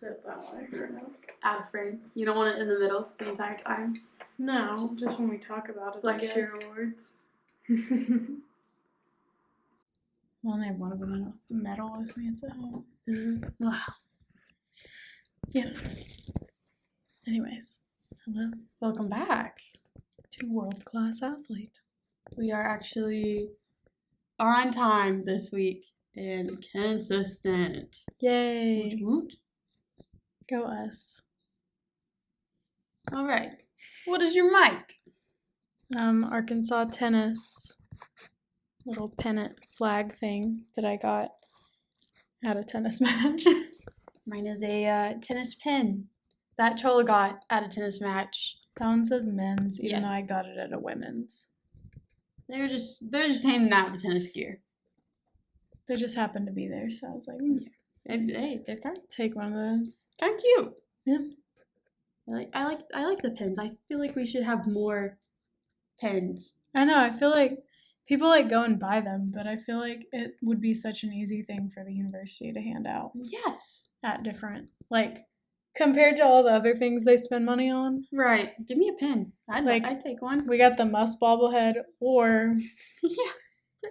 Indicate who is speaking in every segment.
Speaker 1: sit that way for now.
Speaker 2: Out of frame. You don't want it in the middle the entire time.
Speaker 1: No, just when we talk about it.
Speaker 2: Flex your awards.
Speaker 1: I only have one of them in metal with me. It's at home.
Speaker 2: Mm-hmm. Wow.
Speaker 1: Yeah. Anyways, hello. Welcome back to World Class Athlete.
Speaker 2: We are on time this week and consistent.
Speaker 1: Yay.
Speaker 2: Woot.
Speaker 1: Go us.
Speaker 2: All right. What is your mic?
Speaker 1: Arkansas tennis little pennant flag thing that I got at a tennis match.
Speaker 2: Mine is a tennis pin that Chola got at a tennis match.
Speaker 1: That one says men's, even
Speaker 2: Yes.
Speaker 1: though I got it at a women's.
Speaker 2: They're just handing out the tennis gear.
Speaker 1: They just happened to be there, so I was like,
Speaker 2: Hey, they're kind
Speaker 1: take one of those.
Speaker 2: of cute.
Speaker 1: Yeah.
Speaker 2: I like the pins. I feel like we should have more pins.
Speaker 1: I know, I feel like people go and buy them, but I feel like it would be such an easy thing for the university to hand out.
Speaker 2: Yes.
Speaker 1: At different, compared to all the other things they spend money on.
Speaker 2: Right. Give me a pin. I'd take one.
Speaker 1: We got the Must bobblehead, or
Speaker 2: yeah,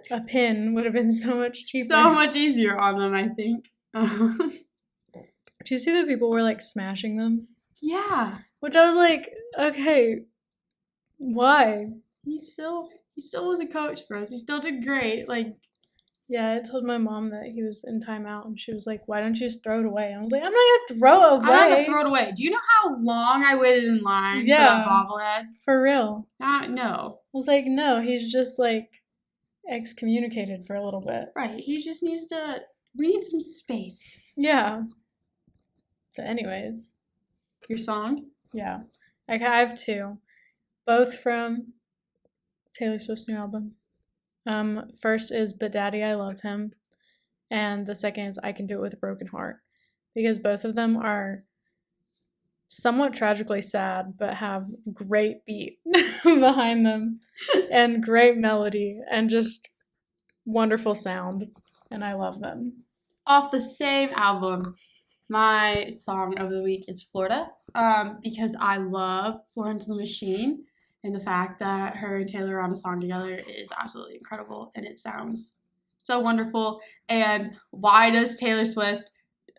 Speaker 1: a pin would have been so much cheaper.
Speaker 2: So much easier on them, I think.
Speaker 1: Did you see that people were smashing them?
Speaker 2: Yeah.
Speaker 1: Which I was like, okay, why?
Speaker 2: He still was a coach for us. He still did great.
Speaker 1: Yeah, I told my mom that he was in timeout, and she was like, why don't you just throw it away? I was like, I'm not going to throw it away.
Speaker 2: I'm not going to throw it away. Do you know how long I waited in line for that bobblehead?
Speaker 1: For real.
Speaker 2: No.
Speaker 1: I was like, no, he's just, excommunicated for a little bit.
Speaker 2: Right. He just needs to... We need some space.
Speaker 1: Yeah. But anyways.
Speaker 2: Your song?
Speaker 1: Yeah. I have two. Both from Taylor Swift's new album. First is But Daddy, I Love Him. And the second is I Can Do It With a Broken Heart. Because both of them are somewhat tragically sad, but have great beat behind them. And great melody. And just wonderful sound. And I love them.
Speaker 2: Off the same album, my song of the week is Florida. Because I love Florence and the Machine. And the fact that her and Taylor are on a song together is absolutely incredible. And it sounds so wonderful. And why does Taylor Swift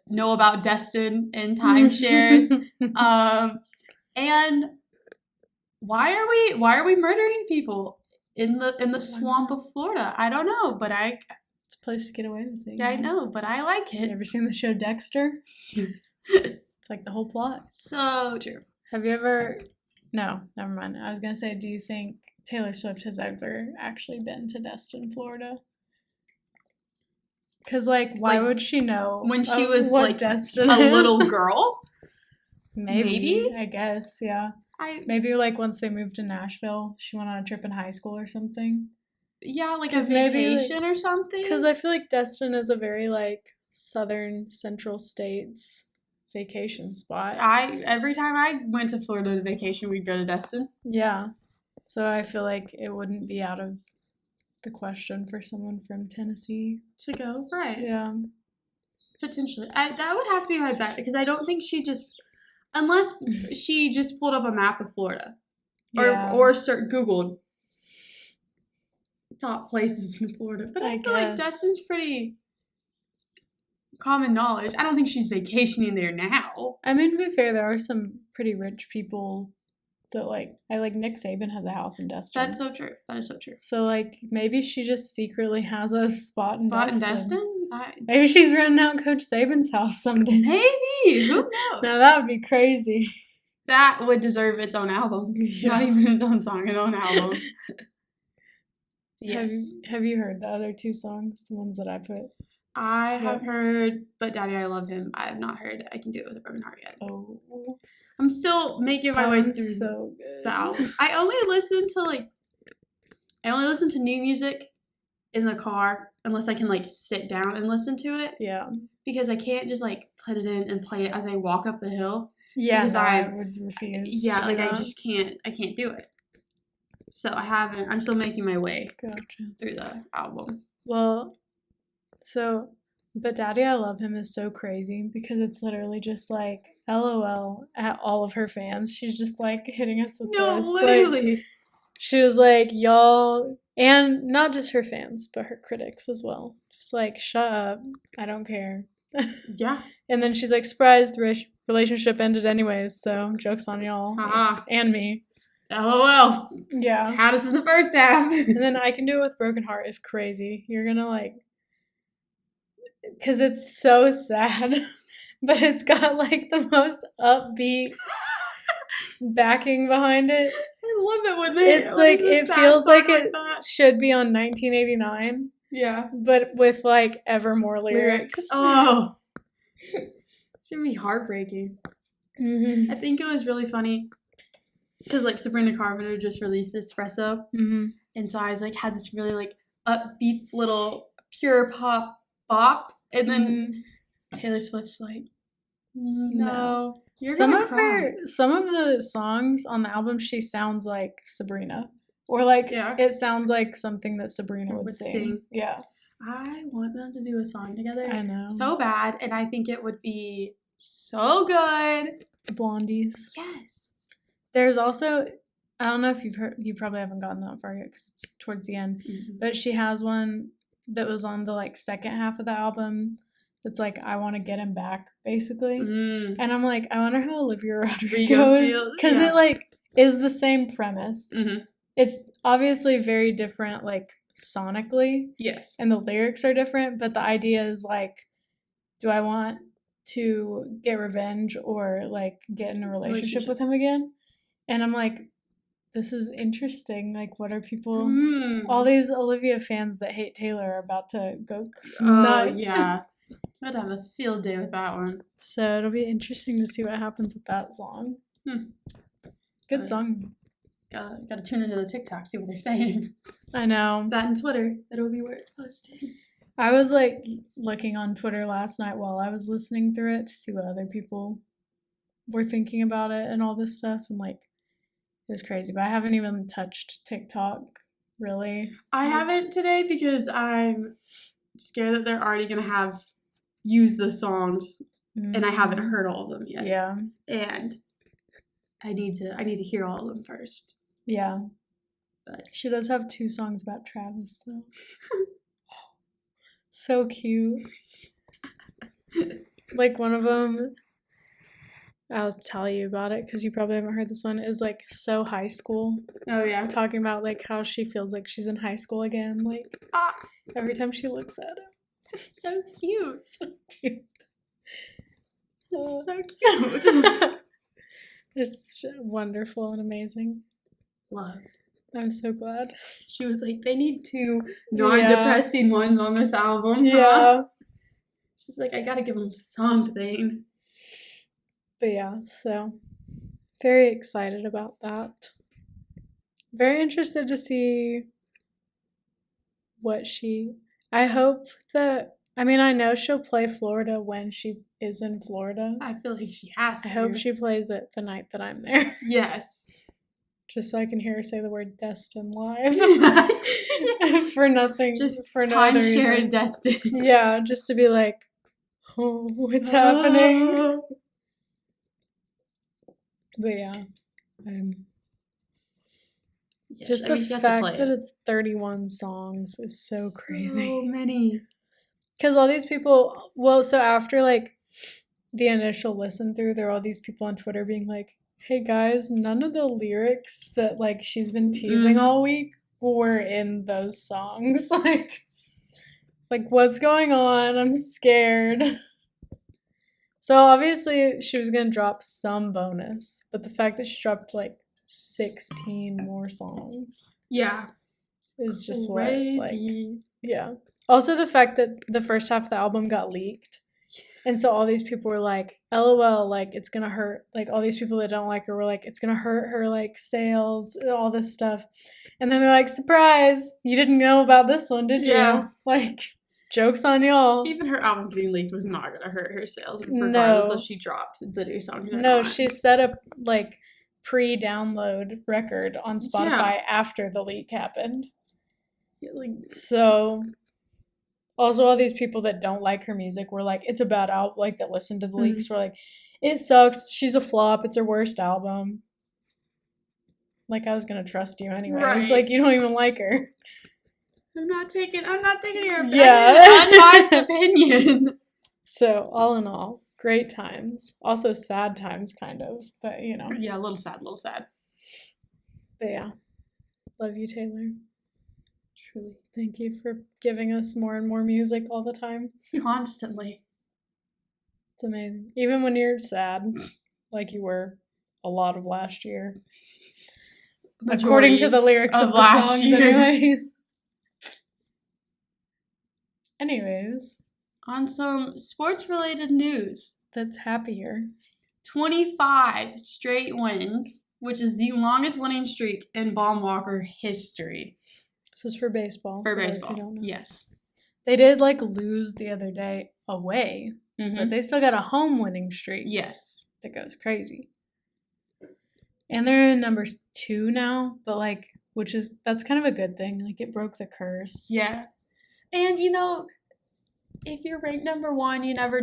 Speaker 2: know about Destin and timeshares? And why are we murdering people in the swamp of Florida? I don't know, but
Speaker 1: it's a place to get away with it.
Speaker 2: Yeah, I know, but I like it.
Speaker 1: You ever seen the show Dexter?
Speaker 2: Yes.
Speaker 1: It's the whole plot.
Speaker 2: So true.
Speaker 1: Have you ever... No, never mind. I was going to say, do you think Taylor Swift has ever actually been to Destin, Florida? Because, why would she know
Speaker 2: when she was,
Speaker 1: Destin
Speaker 2: a
Speaker 1: is?
Speaker 2: little girl?
Speaker 1: Maybe? I guess, yeah.
Speaker 2: Maybe,
Speaker 1: once they moved to Nashville, she went on a trip in high school or something.
Speaker 2: Yeah, a vacation or something?
Speaker 1: Because I feel like Destin is a very, southern central states vacation spot.
Speaker 2: Every time I went to Florida to vacation, we'd go to Destin.
Speaker 1: Yeah. So I feel like it wouldn't be out of the question for someone from Tennessee
Speaker 2: to go. Right.
Speaker 1: Yeah.
Speaker 2: Potentially. That would have to be my bet, because I don't think unless she just pulled up a map of Florida. Or Googled top places in Florida. But I feel like Destin's pretty common knowledge. I don't think she's vacationing there now.
Speaker 1: I mean, to be fair, there are some pretty rich people that Nick Saban has a house in Destin.
Speaker 2: That's so true. That is so true.
Speaker 1: So maybe she just secretly has a spot in
Speaker 2: Destin.
Speaker 1: Maybe she's renting out Coach Saban's house someday.
Speaker 2: Maybe. Who knows?
Speaker 1: Now that would be crazy.
Speaker 2: That would deserve its own album. Yeah. Not even its own song, its own album. Yes.
Speaker 1: Have you heard the other two songs, the ones that I put?
Speaker 2: I have heard But Daddy, I Love Him. I have not heard I Can Do It With a Broken Heart yet.
Speaker 1: Oh.
Speaker 2: I'm still making my way through
Speaker 1: so good.
Speaker 2: The album. I only listen to new music in the car unless I can sit down and listen to it.
Speaker 1: Yeah.
Speaker 2: Because I can't just put it in and play it as I walk up the hill.
Speaker 1: Yeah, because I would refuse.
Speaker 2: Yeah, I just can't. I can't do it. So I'm still making my way through the album.
Speaker 1: Well, so But Daddy I Love Him is so crazy because it's literally just like LOL at all of her fans. She's just like hitting us with
Speaker 2: No,
Speaker 1: this.
Speaker 2: literally.
Speaker 1: Like, she was like, y'all, and not just her fans, but her critics as well. Just like, shut up. I don't care.
Speaker 2: Yeah.
Speaker 1: And then she's like, surprised the relationship ended anyways, so joke's on y'all.
Speaker 2: Haha.
Speaker 1: And me.
Speaker 2: LOL.
Speaker 1: Yeah.
Speaker 2: Had us in the first half.
Speaker 1: And then I Can Do It With Broken Heart is crazy. You're gonna like, because it's so sad, but it's got like the most upbeat backing behind it.
Speaker 2: I love it when they.
Speaker 1: It's like, it feels like it
Speaker 2: that.
Speaker 1: should be on 1989,
Speaker 2: Yeah.
Speaker 1: but with like ever more lyrics.
Speaker 2: Oh. It's gonna be heartbreaking.
Speaker 1: Mm-hmm.
Speaker 2: I think it was really funny because like Sabrina Carpenter just released Espresso, and so I was like had this really like upbeat little pure pop bop, and then Taylor Swift's like, no, you're
Speaker 1: some
Speaker 2: gonna
Speaker 1: of
Speaker 2: cry.
Speaker 1: some of the songs on the album, she sounds like Sabrina, or like it sounds like something that Sabrina would sing. Yeah,
Speaker 2: I want them to do a song together.
Speaker 1: I know,
Speaker 2: so bad, and I think it would be so good.
Speaker 1: The Blondies.
Speaker 2: Yes.
Speaker 1: There's also, I don't know if you've heard, you probably haven't gotten that far yet because it's towards the end, but she has one that was on the like second half of the album that's like, I Want to Get Him Back, basically. And I'm like, I wonder how Olivia Rodrigo is, because it like is the same premise. It's obviously very different, like sonically. Yes. And the lyrics are different, but the idea is like, do I want to get revenge or like get in a relationship with him again? And I'm like, this is interesting. Like, what are people, all these Olivia fans that hate Taylor are about to go nuts.
Speaker 2: Yeah. I'd have a field day with that one.
Speaker 1: So it'll be interesting to see what happens with that song. Good song.
Speaker 2: Gotta tune into the TikTok, see what they're saying.
Speaker 1: I know.
Speaker 2: That and Twitter. That'll be where it's posted.
Speaker 1: I was like looking on Twitter last night while I was listening through it to see what other people were thinking about it and all this stuff, and like it was crazy. But I haven't even touched TikTok really.
Speaker 2: I haven't today because I'm scared that they're already gonna have used the songs, and I haven't heard all of them yet.
Speaker 1: Yeah,
Speaker 2: and I need to hear all of them first.
Speaker 1: Yeah,
Speaker 2: but
Speaker 1: she does have 2 songs about Travis though. So cute. Like one of them, I'll tell you about it because you probably haven't heard this one, is like so high school.
Speaker 2: Oh yeah.
Speaker 1: Talking about like how she feels like she's in high school again, like every time she looks at him.
Speaker 2: So cute.
Speaker 1: So cute.
Speaker 2: So cute.
Speaker 1: It's wonderful and amazing.
Speaker 2: Love.
Speaker 1: I'm so glad.
Speaker 2: She was like, they need 2 non-depressing ones on this album.
Speaker 1: Yeah.
Speaker 2: She's like, I gotta give them something.
Speaker 1: But yeah, so very excited about that. Very interested to see what I hope that, I mean, I know she'll play Florida when she is in Florida.
Speaker 2: I feel like she has to.
Speaker 1: I hope she plays it the night that I'm there.
Speaker 2: Yes.
Speaker 1: Just so I can hear her say the word Destin live. For nothing.
Speaker 2: Just
Speaker 1: for no other reason.
Speaker 2: timeshare Destin.
Speaker 1: Yeah, just to be like, oh, what's happening? But yeah. Just the fact that it's 31 songs is so crazy.
Speaker 2: So many.
Speaker 1: Because all these people, well, so after like the initial listen through, there are all these people on Twitter being like, hey guys, none of the lyrics that like she's been teasing all week were in those songs. Like what's going on? I'm scared. So obviously she was gonna drop some bonus, but the fact that she dropped like 16 more songs, is just crazy. What like, yeah. Also the fact that the first half of the album got leaked. And so all these people were like, LOL, like, it's going to hurt. Like, all these people that don't like her were like, it's going to hurt her, like, sales, all this stuff. And then they're like, surprise, you didn't know about this one, did you? Yeah. Like, joke's on y'all.
Speaker 2: Even her album getting leaked was not going to hurt her sales, regardless if she dropped the new song.
Speaker 1: No, she set a, like, pre-download record on Spotify after the leak happened.
Speaker 2: Yeah, like,
Speaker 1: so Also, all these people that don't like her music were like, it's a bad album. Like, that listened to the
Speaker 2: Mhm.
Speaker 1: leaks were like, it sucks. She's a flop. It's her worst album. Like, I was gonna trust you anyways.
Speaker 2: Right.
Speaker 1: Like, you don't even like her.
Speaker 2: I'm not taking your
Speaker 1: Yeah.
Speaker 2: unbiased opinion.
Speaker 1: So, all in all, great times. Also, sad times, kind of. But, you know.
Speaker 2: Yeah, a little sad,
Speaker 1: But yeah. Love you, Taylor.
Speaker 2: Truly.
Speaker 1: Thank you for giving us more and more music all the time.
Speaker 2: Constantly.
Speaker 1: It's amazing. Even when you're sad, like you were a lot of last year. According to the lyrics of the
Speaker 2: last
Speaker 1: songs,
Speaker 2: year.
Speaker 1: Anyways.
Speaker 2: On some sports-related news.
Speaker 1: That's happier.
Speaker 2: 25 straight wins, which is the longest winning streak in Baum Walker history.
Speaker 1: This is for baseball.
Speaker 2: For
Speaker 1: those
Speaker 2: baseball,
Speaker 1: who don't know.
Speaker 2: yes.
Speaker 1: They did, like, lose the other day away,
Speaker 2: Mm-hmm.
Speaker 1: but they still got a home winning streak.
Speaker 2: Yes.
Speaker 1: That goes crazy. And they're in number 2 now, but, like, that's kind of a good thing. Like, it broke the curse.
Speaker 2: Yeah. And, you know, if you're ranked number 1, you never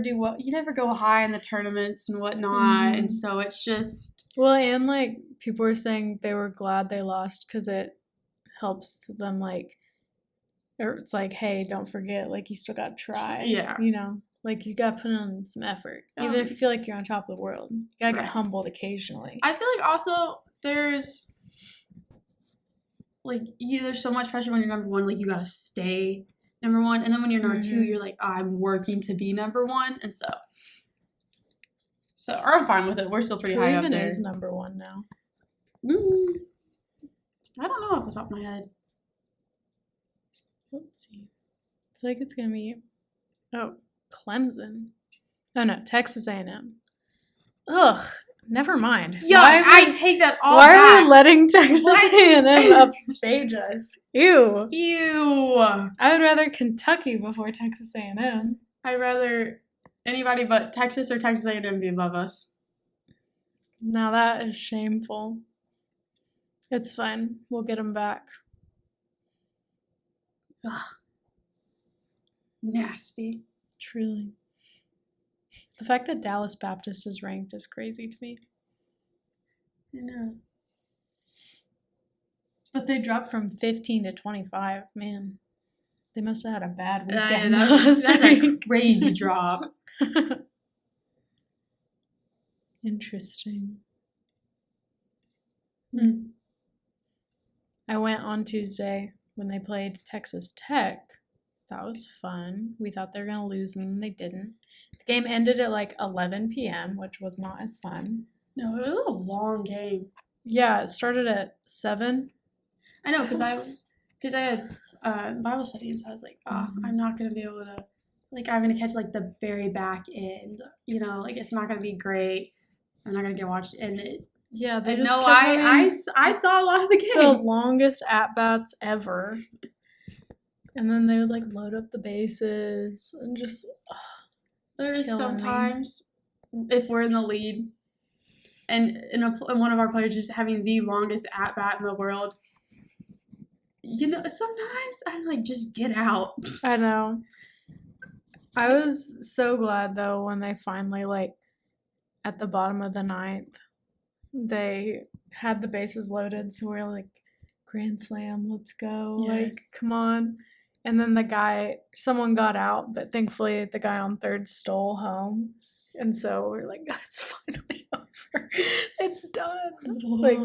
Speaker 2: go high in the tournaments and whatnot.
Speaker 1: Mhm.
Speaker 2: And so it's just.
Speaker 1: Well, and, like, people were saying they were glad they lost because it helps them, like, or it's like, hey, don't forget, like, you still got to try.
Speaker 2: Yeah.
Speaker 1: You know? Like, you got to put in some effort. Even if you feel like you're on top of the world. You got to get humbled occasionally.
Speaker 2: I feel like also there's, like, there's so much pressure when you're number 1. Like, you got to stay number 1. And then when you're number 2, you're like, I'm working to be number 1. And so I'm fine with it. We're still pretty high up there.
Speaker 1: Who even is number 1 now?
Speaker 2: I don't know off the top of my head.
Speaker 1: Let's see. I feel like it's going to be, Clemson. Oh, no, Texas A&M. Ugh, never mind.
Speaker 2: Yeah, I take that all
Speaker 1: back. Why
Speaker 2: back.
Speaker 1: are we letting Texas A&M upstage us? Ew. I would rather Kentucky before Texas A&M.
Speaker 2: I'd rather anybody but Texas or Texas A&M be above us.
Speaker 1: Now that is shameful. It's fine. We'll get them back.
Speaker 2: Ugh. Nasty.
Speaker 1: Truly. The fact that Dallas Baptist is ranked is crazy to me.
Speaker 2: I know.
Speaker 1: But they dropped from 15 to 25. Man, they must have had a bad weekend.
Speaker 2: That's a crazy drop.
Speaker 1: Interesting.
Speaker 2: Mm.
Speaker 1: I went on Tuesday when they played Texas Tech. That was fun. We thought they were going to lose, and they didn't. The game ended at like 11 p.m., which was not as fun.
Speaker 2: No, it was a long game.
Speaker 1: Yeah, it started at 7.
Speaker 2: I know, because I had Bible study, and so I was like, I'm not going to be able to, like, I'm going to catch, like, the very back end. You know, like, it's not going to be great. I'm not going to get watched. And
Speaker 1: they just
Speaker 2: I saw a lot of the game.
Speaker 1: The longest at-bats ever. And then they would, like, load up the bases and just,
Speaker 2: there's sometimes, if we're in the lead, and one of our players just having the longest at-bat in the world, you know, sometimes I'm like, just get out.
Speaker 1: I know. I was so glad, though, when they finally, like, at the bottom of the 9th, they had the bases loaded, so we were like, grand slam, let's go.
Speaker 2: Yes.
Speaker 1: Like, come on. And then someone got out, but thankfully the guy on 3rd stole home. And so we're like, it's finally over. It's done. Like,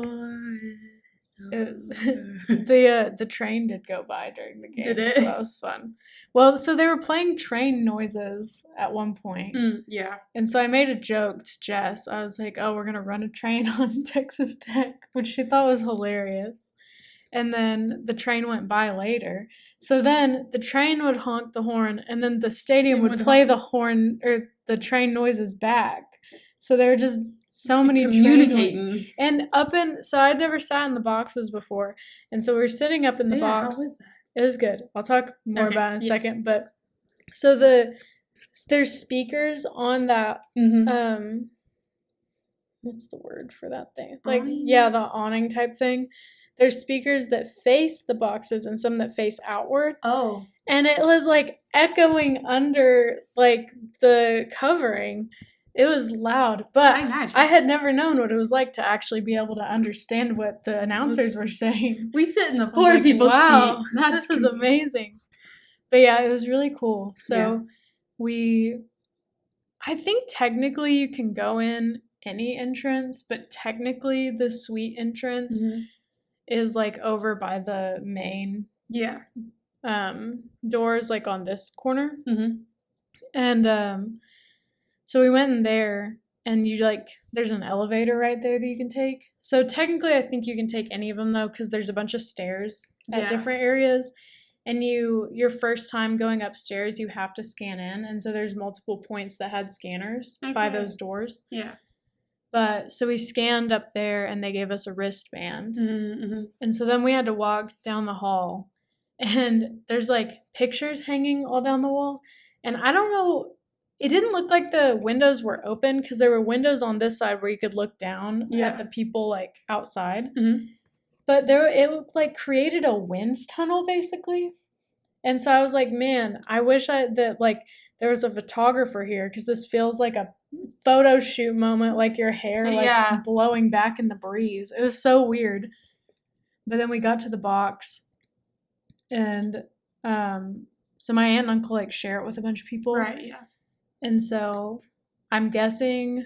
Speaker 1: the train did go by during the game.
Speaker 2: Did it?
Speaker 1: So that was fun. Well, so they were playing train noises at one point.
Speaker 2: Yeah.
Speaker 1: And so I made a joke to Jess. I was like, we're going to run a train on Texas Tech, which she thought was hilarious. And then the train went by later. So then the train would honk the horn, and then the stadium would play the horn or the train noises back. So there were just so many communicating. And so I'd never sat in the boxes before. And so we were sitting up in the box.
Speaker 2: How was that?
Speaker 1: It was good. I'll talk more about it in a second. But so there's speakers on that, what's the word for that thing? Like, the awning type thing. There's speakers that face the boxes and some that face outward.
Speaker 2: Oh.
Speaker 1: and it was like echoing under like the covering. It was loud, but
Speaker 2: I imagine.
Speaker 1: I had never known what it was like to actually be able to understand what the announcers were saying.
Speaker 2: We sit in the
Speaker 1: I was
Speaker 2: poor
Speaker 1: like,
Speaker 2: people's
Speaker 1: wow,
Speaker 2: seats. That's
Speaker 1: this is amazing. But yeah, it was really cool. So
Speaker 2: Yeah.
Speaker 1: I think technically you can go in any entrance, but technically the suite entrance is like over by the main
Speaker 2: Yeah.
Speaker 1: doors, like on this corner.
Speaker 2: Mm-hmm.
Speaker 1: And so we went in there, and you like there's an elevator right there that you can take. So technically, I think you can take any of them though, because there's a bunch of stairs at different areas. And your first time going upstairs, you have to scan in, and so there's multiple points that had scanners by those doors.
Speaker 2: Yeah.
Speaker 1: But so we scanned up there, and they gave us a wristband,
Speaker 2: Mm-hmm.
Speaker 1: and so then we had to walk down the hall, and there's like pictures hanging all down the wall, and I don't know. It didn't look like the windows were open because there were windows on this side where you could look down at the people like outside.
Speaker 2: Mm-hmm.
Speaker 1: But it like created a wind tunnel basically. And so I was like, man, I wish that like there was a photographer here, because this feels like a photo shoot moment, like your hair like blowing back in the breeze. It was so weird. But then we got to the box, and so my aunt and uncle like share it with a bunch of people.
Speaker 2: Right, yeah.
Speaker 1: And so I'm guessing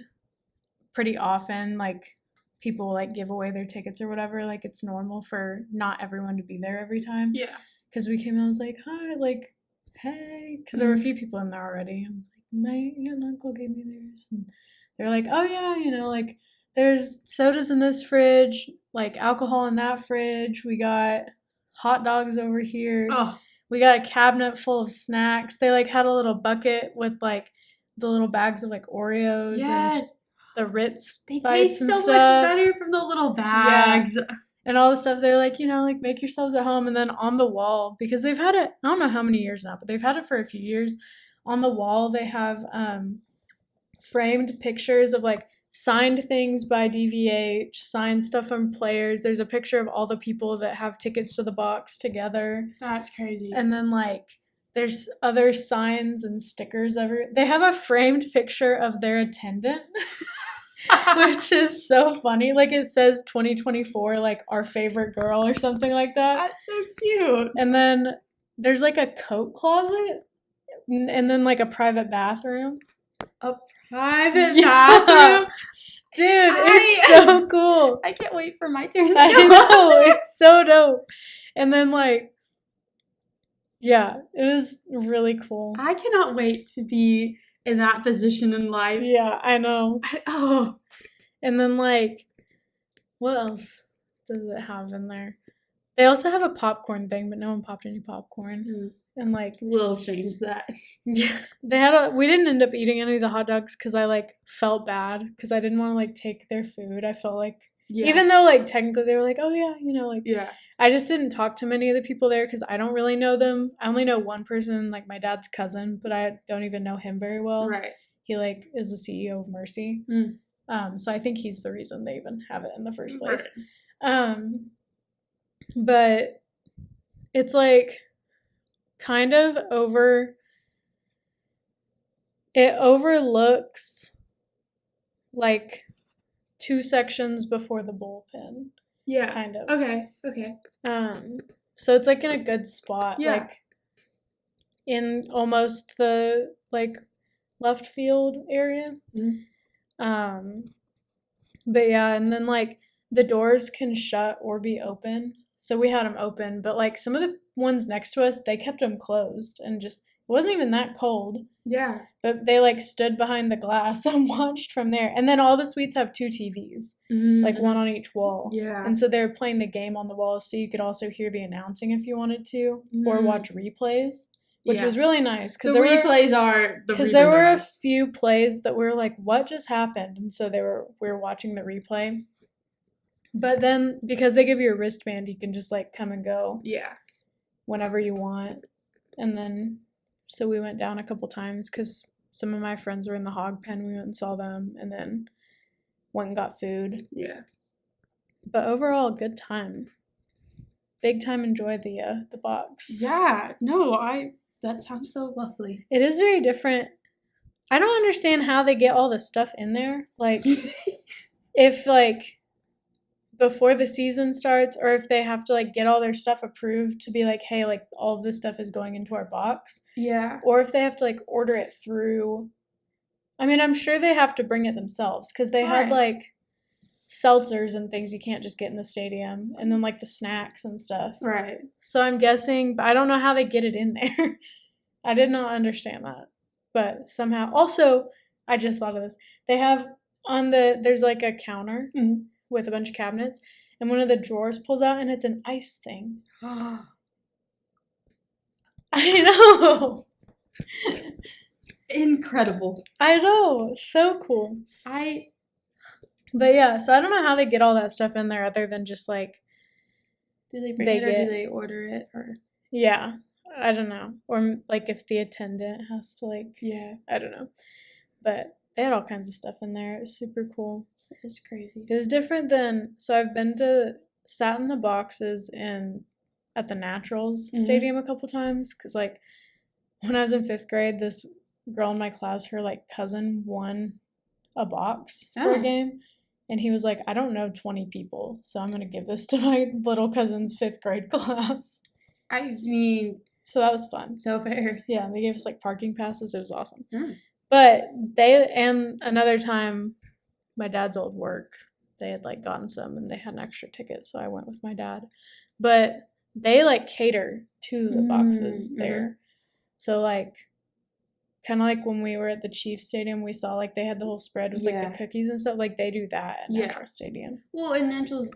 Speaker 1: pretty often like people like give away their tickets or whatever. Like it's normal for not everyone to be there every time.
Speaker 2: Yeah.
Speaker 1: Because we came in, I was like, hi, like, hey. Because there were a few people in there already. I was like, my aunt and uncle gave me theirs. And they're like, oh yeah, like there's sodas in this fridge, like alcohol in that fridge. We got hot dogs over here.
Speaker 2: Oh.
Speaker 1: We got a cabinet full of snacks. They like had a little bucket with like the little bags of like Oreos and the Ritz
Speaker 2: They
Speaker 1: bites
Speaker 2: taste
Speaker 1: and
Speaker 2: so
Speaker 1: stuff.
Speaker 2: much better from the little bags.
Speaker 1: Yeah. And all the stuff, they're like, like make yourselves at home. And then on the wall, because they've had it, I don't know how many years now, but they've had it for a few years. On the wall, they have framed pictures of like signed things by DVH, signed stuff from players. There's a picture of all the people that have tickets to the box together.
Speaker 2: That's crazy.
Speaker 1: And then like there's other signs and stickers everywhere. They have a framed picture of their attendant. Which is so funny. Like it says 2024, like our favorite girl or something like that.
Speaker 2: That's so cute.
Speaker 1: And then there's like a coat closet, and then like a private bathroom.
Speaker 2: A private bathroom?
Speaker 1: Dude, it's so cool.
Speaker 2: I can't wait for my turn.
Speaker 1: I know, it's so dope. And then like, yeah, it was really cool.
Speaker 2: I cannot wait to be in that position in life.
Speaker 1: Yeah, I know. And then like, what else does it have in there? They also have a popcorn thing, but no one popped any popcorn.
Speaker 2: Mm.
Speaker 1: And like,
Speaker 2: we'll change that.
Speaker 1: Yeah, we didn't end up eating any of the hot dogs because I like felt bad because I didn't want to like take their food. I felt like, even though like technically they were like, oh yeah, like, I just didn't talk to many of the people there because I don't really know them. I only know one person, like my dad's cousin, but I don't even know him very well.
Speaker 2: Right.
Speaker 1: He like is the CEO of Mercy. So I think he's the reason they even have it in the first place. Right. But it's like kind of it overlooks like 2 sections before the bullpen.
Speaker 2: Yeah.
Speaker 1: Kind of.
Speaker 2: Okay.
Speaker 1: So it's like in a good spot. Yeah. Like in almost the like left field area. Mm-hmm. But yeah, and then like the doors can shut or be open. So we had them open, but like some of the ones next to us, they kept them closed, and just it wasn't even that cold. Yeah. But they like stood behind the glass and watched from there. And then all the suites have 2 TVs, like one on each wall. Yeah. And so they were playing the game on the wall, so you could also hear the announcing if you wanted to, or watch replays, which was really nice because there were a few plays that were like, what just happened? And so we were watching the replay. But then because they give you a wristband, you can just like come and go. Yeah. Whenever you want. And then so we went down a couple times because some of my friends were in the hog pen. We went and saw them, and then went and got food. Yeah. But overall, good time. big time enjoy the box.
Speaker 2: Yeah, no, that sounds so lovely.
Speaker 1: It is very different. I don't understand how they get all this stuff in there. Like, if, like, before the season starts, or if they have to, like, get all their stuff approved to be like, hey, like, all of this stuff is going into our box.
Speaker 2: Yeah.
Speaker 1: Or if they have to, like, order it through. I mean, I'm sure they have to bring it themselves, because they had, like, seltzers and things you can't just get in the stadium, and then, like, the snacks and stuff.
Speaker 2: Right.
Speaker 1: So I'm guessing, but I don't know how they get it in there. I did not understand that. But somehow, also, I just thought of this. They have there's like a counter with a bunch of cabinets, and one of the drawers pulls out, and it's an ice thing. I know.
Speaker 2: Incredible.
Speaker 1: I know. So cool. But yeah, so I don't know how they get all that stuff in there other than just like.
Speaker 2: Do they bring it or do they order it or?
Speaker 1: Yeah. I don't know. Or, like, if the attendant has to, like...
Speaker 2: Yeah.
Speaker 1: I don't know. But they had all kinds of stuff in there. It was super cool.
Speaker 2: It was crazy.
Speaker 1: It was different than... So I've sat in the boxes at the Naturals Stadium a couple times. Because, like, when I was in 5th grade, this girl in my class, her, like, cousin won a box for a game. And he was like, I don't know 20 people, so I'm going to give this to my little cousin's 5th grade class.
Speaker 2: I mean...
Speaker 1: So that was fun.
Speaker 2: So fair.
Speaker 1: Yeah, they gave us, like, parking passes. It was awesome.
Speaker 2: Mm.
Speaker 1: But and another time, my dad's old work, they had, like, gotten some, and they had an extra ticket, so I went with my dad. But they, like, cater to the boxes there. So, like, kind of like when we were at the Chiefs Stadium, we saw, like, they had the whole spread with, like, the cookies and stuff. Like, they do that at Natural Stadium.
Speaker 2: Well, and Naturals,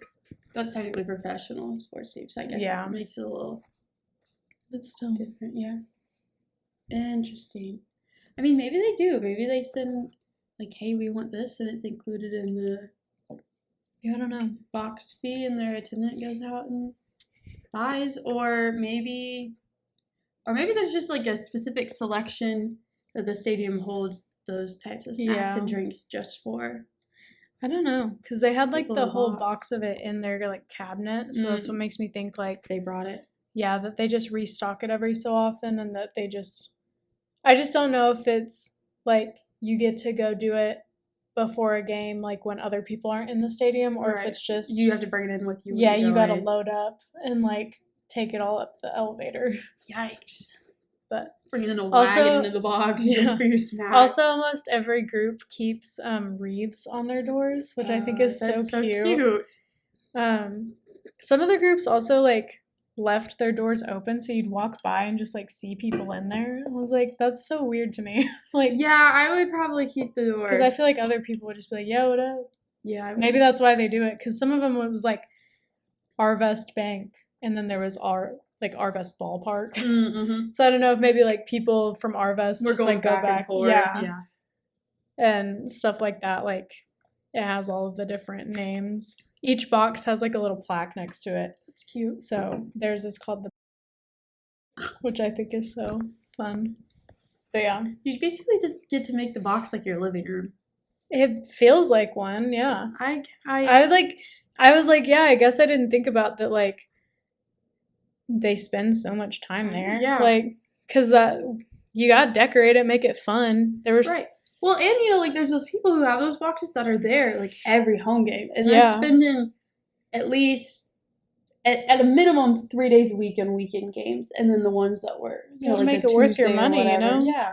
Speaker 2: that's technically professional sports teams, so I guess it makes it a little...
Speaker 1: But still
Speaker 2: different, yeah. Interesting. I mean, maybe they do. Maybe they send, like, hey, we want this, and it's included in the
Speaker 1: I don't know.
Speaker 2: Box fee, and their attendant goes out and buys, or maybe there's just, like, a specific selection that the stadium holds those types of snacks and drinks just for.
Speaker 1: I don't know, because they had, like, the whole box of it in their, like, cabinet, so that's what makes me think, like...
Speaker 2: They brought it.
Speaker 1: Yeah, that they just restock it every so often, and that they just... I just don't know if it's, like, you get to go do it before a game, like, when other people aren't in the stadium, or if it's just...
Speaker 2: You have to bring it in with you.
Speaker 1: Yeah, you gotta load up and, like, take it all up the elevator.
Speaker 2: Yikes.
Speaker 1: But
Speaker 2: bring it in a wagon into the box just for your snack.
Speaker 1: Also, almost every group keeps wreaths on their doors, which I think is so cute. Some of the groups also, like... left their doors open so you'd walk by and just like see people in there. I was like, that's so weird to me. Like,
Speaker 2: yeah, I would probably keep the door
Speaker 1: because I feel like other people would just be like, yo, what up?
Speaker 2: Yeah,
Speaker 1: maybe that's why they do it, because some of them it was like Arvest Bank, and then there was Arvest Ballpark. So I don't know if maybe like people from Arvest just like go back and forth. Yeah, and stuff like that. Like, it has all of the different names. Each box has like a little plaque next to it. It's cute. So theirs is called which I think is so fun. But yeah,
Speaker 2: you basically just get to make the box like your living room.
Speaker 1: It feels like one. Yeah.
Speaker 2: I
Speaker 1: was like, yeah, I guess I didn't think about that. Like, they spend so much time there.
Speaker 2: Yeah.
Speaker 1: Like, because you gotta decorate it, make it fun. There was
Speaker 2: Well, and like there's those people who have those boxes that are there like every home game, and they're spending at least at a minimum 3 days a week on weekend games, and then the ones that were like
Speaker 1: make it worth your money,
Speaker 2: Yeah,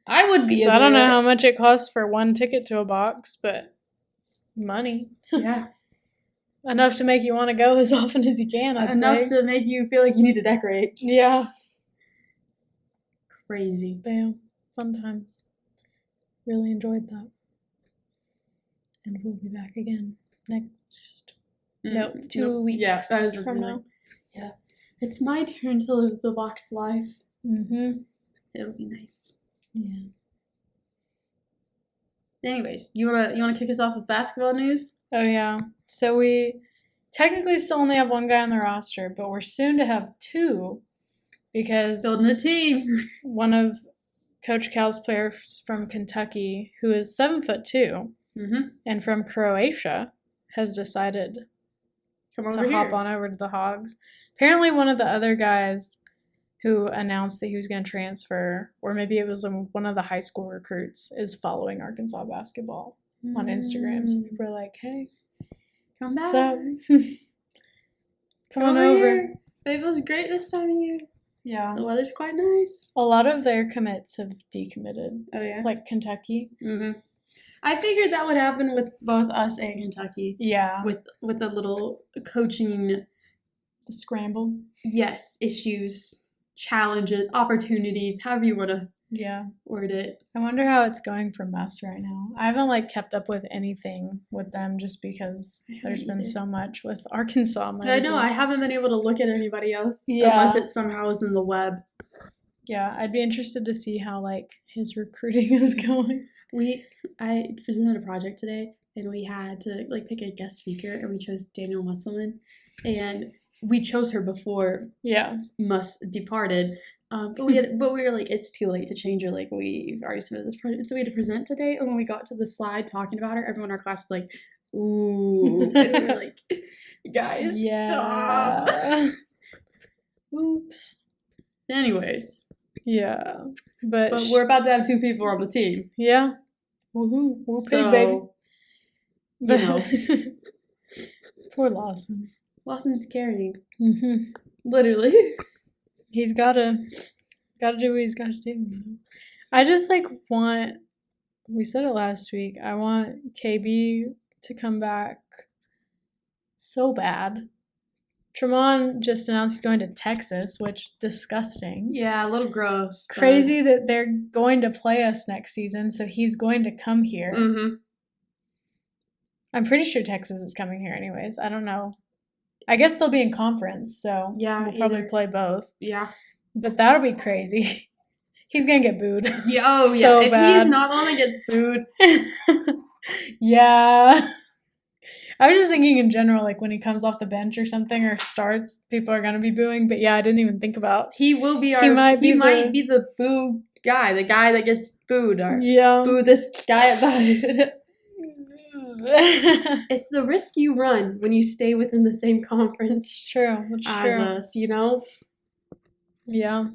Speaker 2: I would be.
Speaker 1: So I don't know how much it costs for one ticket to a box, but money.
Speaker 2: Yeah.
Speaker 1: Enough to make you want to go as often as you can, I'd say.
Speaker 2: Enough to make you feel like you need to decorate.
Speaker 1: Yeah.
Speaker 2: Crazy.
Speaker 1: Bam. Fun times. Really enjoyed that. And we'll be back again next... No, 2 weeks from now.
Speaker 2: Yeah. It's my turn to live the box life.
Speaker 1: Mm-hmm.
Speaker 2: It'll be nice.
Speaker 1: Yeah.
Speaker 2: Anyways, you wanna kick us off with basketball news?
Speaker 1: Oh, yeah. So we technically still only have one guy on the roster, but we're soon to have two, because...
Speaker 2: Building a team!
Speaker 1: One of Coach Cal's players from Kentucky, who is 7'2", and from Croatia, has decided
Speaker 2: Come
Speaker 1: to
Speaker 2: over here.
Speaker 1: hop on over to the Hogs. Apparently, one of the other guys who announced that he was going to transfer, or maybe it was one of the high school recruits, is following Arkansas basketball on Instagram. So people are like, hey,
Speaker 2: come back.
Speaker 1: what's up? Come on
Speaker 2: over
Speaker 1: over.
Speaker 2: here. Fayetteville's great this time of year.
Speaker 1: Yeah.
Speaker 2: The weather's quite nice.
Speaker 1: A lot of their commits have decommitted.
Speaker 2: Oh, yeah?
Speaker 1: Like Kentucky.
Speaker 2: Mm-hmm. I figured that would happen with both us and Kentucky.
Speaker 1: Yeah.
Speaker 2: With a little coaching...
Speaker 1: The scramble.
Speaker 2: Yes. Issues, challenges, opportunities, however you want to word it.
Speaker 1: I wonder how it's going for Mess right now. I haven't kept up with anything with them just because there's been so much with Arkansas.
Speaker 2: I know. I haven't been able to look at anybody else unless it somehow is in the web. Yeah,
Speaker 1: I'd be interested to see how his recruiting is going.
Speaker 2: I presented a project today and we had to pick a guest speaker and we chose Daniel Musselman and we chose her before Muss departed. But we were like, it's too late to change her. We've already submitted this project. So we had to present today. And when we got to the slide talking about her, everyone in our class was like, ooh. And we were like, guys, stop.
Speaker 1: Oops.
Speaker 2: Anyways.
Speaker 1: Yeah. But
Speaker 2: we're about to have 2 people on the team.
Speaker 1: Yeah. Woohoo. We'll pay, baby.
Speaker 2: But,
Speaker 1: poor Lawson.
Speaker 2: Lawson's carrying.
Speaker 1: Mm-hmm.
Speaker 2: Literally.
Speaker 1: He's gotta do what he's gotta do. I just want, we said it last week, I want KB to come back so bad. Tremont just announced he's going to Texas, which disgusting.
Speaker 2: Yeah, a little gross.
Speaker 1: Crazy that they're going to play us next season, so he's going to come here.
Speaker 2: Mm-hmm.
Speaker 1: I'm pretty sure Texas is coming here anyways. I don't know. I guess they'll be in conference, so we'll probably play both.
Speaker 2: Yeah.
Speaker 1: But that'll be crazy. He's going to get booed.
Speaker 2: Yeah,
Speaker 1: so
Speaker 2: if
Speaker 1: bad.
Speaker 2: he's not the one that gets booed.
Speaker 1: Yeah. I was just thinking in general, when he comes off the bench or something or starts, people are going to be booing. But yeah, I didn't even think about.
Speaker 2: He will be he might be the boo guy, the guy that gets booed. Boo this guy at the It's the risk you run when you stay within the same conference.
Speaker 1: True.
Speaker 2: As us,
Speaker 1: Yeah.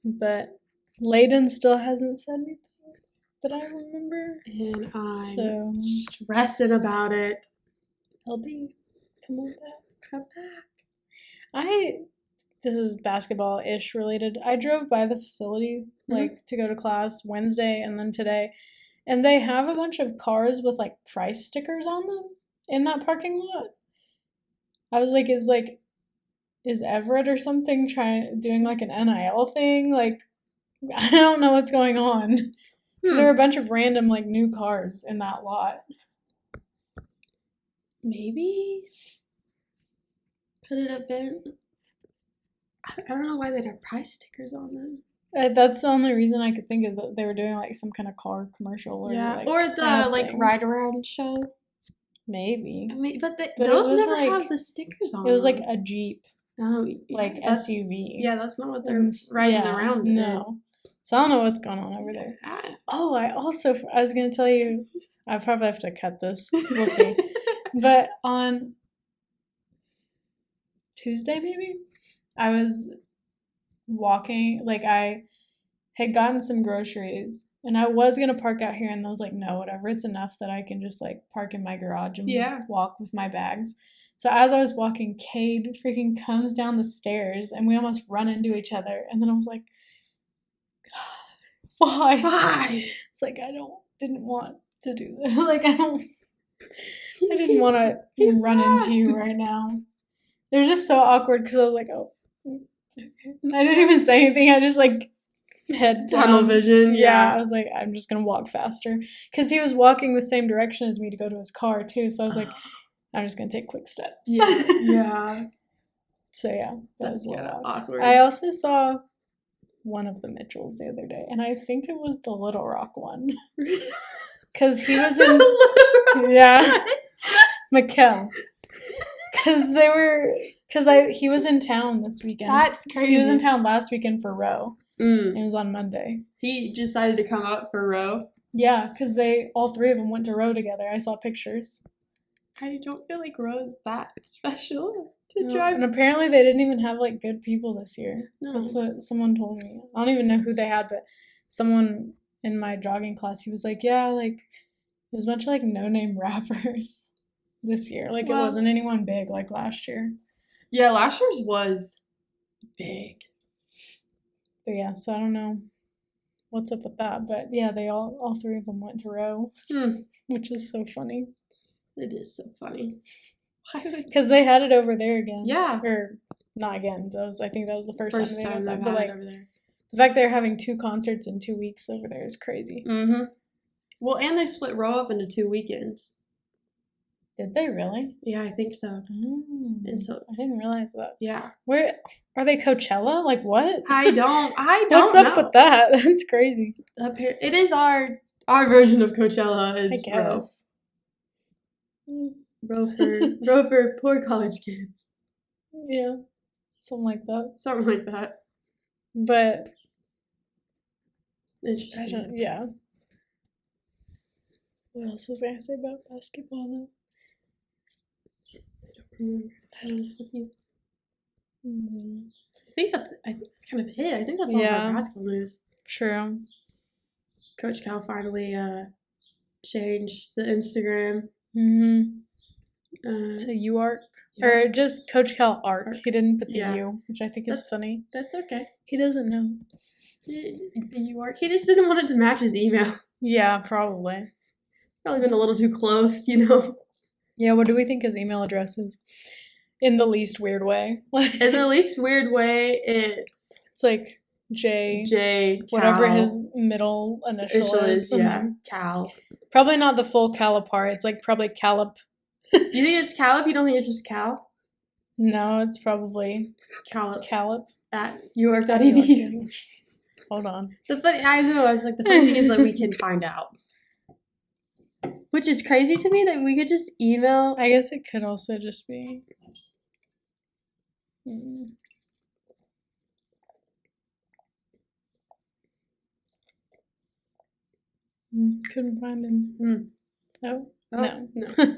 Speaker 1: But Layden still hasn't said anything that I remember.
Speaker 2: And I'm stressing about it.
Speaker 1: LB, come on back. Come back. This is basketball-ish related. I drove by the facility, to go to class Wednesday and then today. And they have a bunch of cars with price stickers on them in that parking lot. I was like, is Everett or something doing an NIL thing? I don't know what's going on. Because there were a bunch of random new cars in that lot.
Speaker 2: Maybe. Could it have been? I don't know why they'd have price stickers on them.
Speaker 1: That's the only reason I could think is that they were doing some kind of car commercial or
Speaker 2: or the ride around show.
Speaker 1: Maybe.
Speaker 2: I mean, but those never have the stickers on.
Speaker 1: It was a Jeep.
Speaker 2: Oh,
Speaker 1: SUV.
Speaker 2: Yeah, that's not what they're riding around in.
Speaker 1: No. So I don't know what's going on over there. Oh, I was going to tell you, I probably have to cut this. We'll see. But on Tuesday, maybe, I was walking, I had gotten some groceries and I was going to park out here and I was like, no, whatever, it's enough that I can just park in my garage and walk with my bags. So as I was walking, Cade freaking comes down the stairs and we almost run into each other. And then I was like, why? It's I didn't want to do this. I didn't want to run into you right now. It was just so awkward because I was like, oh. I didn't even say anything. I just head down.
Speaker 2: Tunnel vision.
Speaker 1: Yeah, I was like, I'm just gonna walk faster because he was walking the same direction as me to go to his car too. So I was like, I'm just gonna take quick steps.
Speaker 2: Yeah.
Speaker 1: So yeah, that was a little
Speaker 2: awkward.
Speaker 1: I also saw one of the Mitchells the other day, and I think it was the Little Rock one because he was in Mikkel. He was in town this weekend.
Speaker 2: That's crazy.
Speaker 1: He was in town last weekend for row. It was on Monday.
Speaker 2: He decided to come up for row?
Speaker 1: Yeah, because all 3 of them went to row together. I saw pictures.
Speaker 2: I don't feel like Roe's that special to
Speaker 1: No,
Speaker 2: drive.
Speaker 1: and apparently they didn't even have like good people this year.
Speaker 2: No.
Speaker 1: That's what someone told me. I don't even know who they had, but someone in my jogging class, he was like, yeah, like there's a bunch of like no-name rappers this year. Like it
Speaker 2: Well-
Speaker 1: wasn't anyone big like last year.
Speaker 2: Yeah, last year's was big.
Speaker 1: But yeah, so I don't know what's up with that. But yeah, they all three of them went to row, which is so funny.
Speaker 2: It is so funny. Why would
Speaker 1: Because they had it over there again.
Speaker 2: Yeah.
Speaker 1: Or not again. I think that was the first
Speaker 2: first
Speaker 1: time
Speaker 2: time
Speaker 1: they
Speaker 2: they've
Speaker 1: had that.
Speaker 2: had
Speaker 1: But
Speaker 2: it
Speaker 1: like
Speaker 2: over there.
Speaker 1: the fact they're having 2 concerts in 2 weeks over there is crazy.
Speaker 2: Mm-hmm. Well, and they split Roe up into 2 weekends.
Speaker 1: Did they really?
Speaker 2: Yeah, I think so. And so,
Speaker 1: I didn't realize that.
Speaker 2: yeah.
Speaker 1: Where are they? Coachella? Like what?
Speaker 2: I don't
Speaker 1: What's up
Speaker 2: know.
Speaker 1: with that? That's crazy.
Speaker 2: Up here, it is our version of Coachella is
Speaker 1: I guess.
Speaker 2: Roe for poor college kids.
Speaker 1: Yeah, something like that.
Speaker 2: Something like that.
Speaker 1: But
Speaker 2: Interesting.
Speaker 1: yeah. What else was I gonna say about basketball though?
Speaker 2: I don't know with you.
Speaker 1: Mm,
Speaker 2: I think that's kind of it. I think that's all of our basketball news.
Speaker 1: True.
Speaker 2: Coach Cal finally changed the Instagram
Speaker 1: To UARC.
Speaker 2: yeah.
Speaker 1: Or just Coach Cal Arc. He didn't put the
Speaker 2: Yeah.
Speaker 1: U, which I think is funny.
Speaker 2: That's okay.
Speaker 1: He doesn't know.
Speaker 2: You are. He just didn't want it to match his email.
Speaker 1: Yeah, probably.
Speaker 2: Probably been a little too close, you know.
Speaker 1: Yeah, what do we think his email address is? In the least weird way.
Speaker 2: In the least weird way, it's
Speaker 1: like J,
Speaker 2: J
Speaker 1: whatever
Speaker 2: Cal.
Speaker 1: his middle initial is. And
Speaker 2: yeah,
Speaker 1: then
Speaker 2: Cal.
Speaker 1: probably not the full Calipar. It's like probably Calip.
Speaker 2: You think it's Cal? If you don't think it's just Cal,
Speaker 1: No, it's probably
Speaker 2: Calip
Speaker 1: Calip.
Speaker 2: at uark.edu.
Speaker 1: Hold on.
Speaker 2: The funny, I don't know. I was like, the funny thing is that we can find out, which is crazy to me that we could just email.
Speaker 1: I guess it could also just be. Couldn't find him. Oh, no.